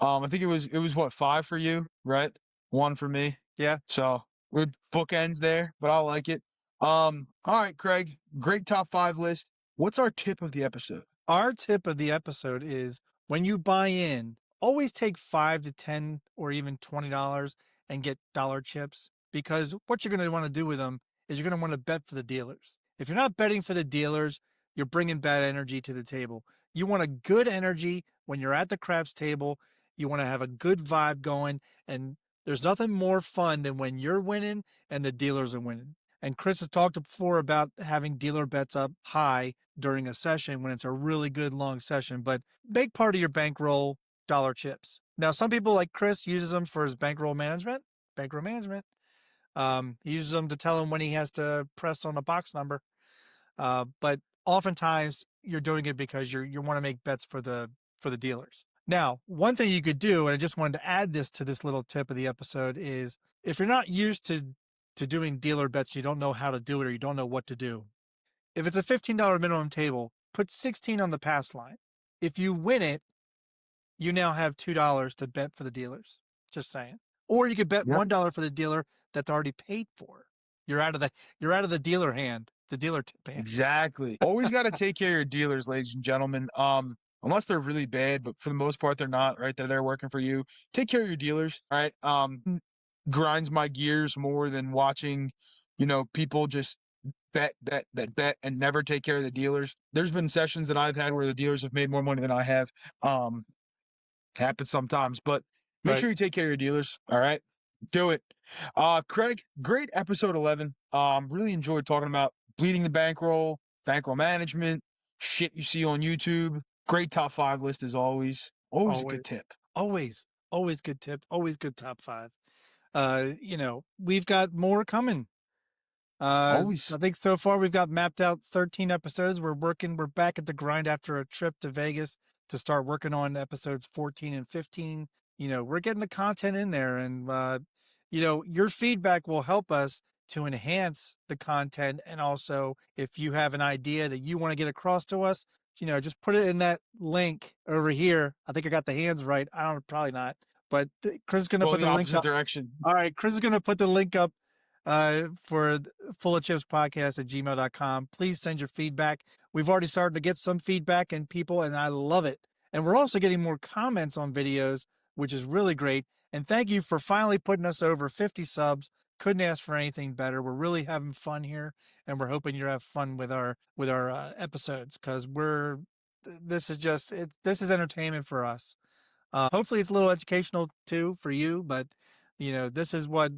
I think it was what, five for you, right? One for me. Yeah. So we're bookends there, but I like it. All right, Craig, great top five list. What's our tip of the episode? Our tip of the episode is when you buy in, always take 5 to 10 or even $20 and get dollar chips, because what you're going to want to do with them is you're going to want to bet for the dealers. If you're not betting for the dealers, you're bringing bad energy to the table. You want a good energy when you're at the craps table. You want to have a good vibe going, and there's nothing more fun than when you're winning and the dealers are winning. And Chris has talked before about having dealer bets up high during a session when it's a really good long session, but make part of your bankroll dollar chips. Now, some people like Chris uses them for his bankroll management. Bankroll management. He uses them to tell him when he has to press on a box number. But oftentimes, you're doing it because you want to make bets for the dealers. Now, one thing you could do, and I just wanted to add this to this little tip of the episode, is if you're not used to doing dealer bets, you don't know how to do it or you don't know what to do. If it's a $15 minimum table, put 16 on the pass line. If you win it, you now have $2 to bet for the dealers. Just saying. Or you could bet Yep. $1 for the dealer that's already paid for. You're out of the dealer hand, the dealer tip hand. Exactly. Always got to take care of your dealers, ladies and gentlemen. Unless they're really bad, but for the most part, they're not, right? They're there working for you. Take care of your dealers, all right? Grinds my gears more than watching, people just bet and never take care of the dealers. There's been sessions that I've had where the dealers have made more money than I have. Happens sometimes, but make Right. sure you take care of your dealers, all right? Do it. Craig, great episode 11. Really enjoyed talking about bleeding the bankroll, bankroll management, shit you see on YouTube. Great top 5 list as always. Always a Always. good tip. Always good tip, always good top 5. We've got more coming. Always. I think so far we've got mapped out 13 episodes. We're back at the grind after a trip to Vegas to start working on episodes 14 and 15. We're getting the content in there, and your feedback will help us to enhance the content. And also, if you have an idea that you want to get across to us, just put it in that link over here. I think I got the hands right. I don't, probably not, but Chris is going to Go put in the the link opposite up. direction. All right, Chris is going to put the link up for fullofchipspodcast@gmail.com. Please send your feedback. We've already started to get some feedback and people, and I love it. And we're also getting more comments on videos, which is really great. And thank you for finally putting us over 50 subs. Couldn't ask for anything better. We're really having fun here, and we're hoping you have fun with our episodes, because this is entertainment for us. Hopefully, it's a little educational too for you. But this is what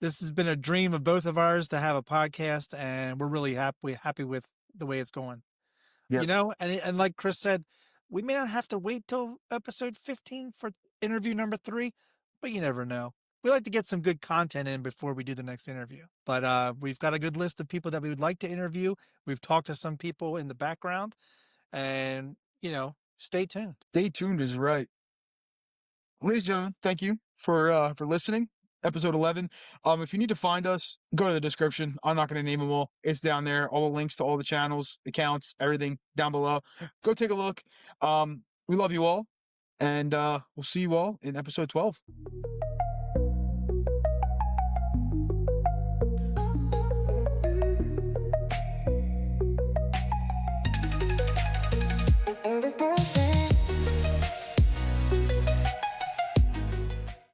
this has been a dream of both of ours to have a podcast, and we're really happy with the way it's going. Yep. And like Chris said, we may not have to wait till episode 15 for interview number 3, but you never know. We like to get some good content in before we do the next interview. But we've got a good list of people that we would like to interview. We've talked to some people in the background, and stay tuned. Stay tuned is right. Ladies and gentlemen, thank you for listening. Episode 11. If you need to find us, go to the description. I'm not going to name them all. It's down there. All the links to all the channels, accounts, everything down below. Go take a look. We love you all, and we'll see you all in episode 12.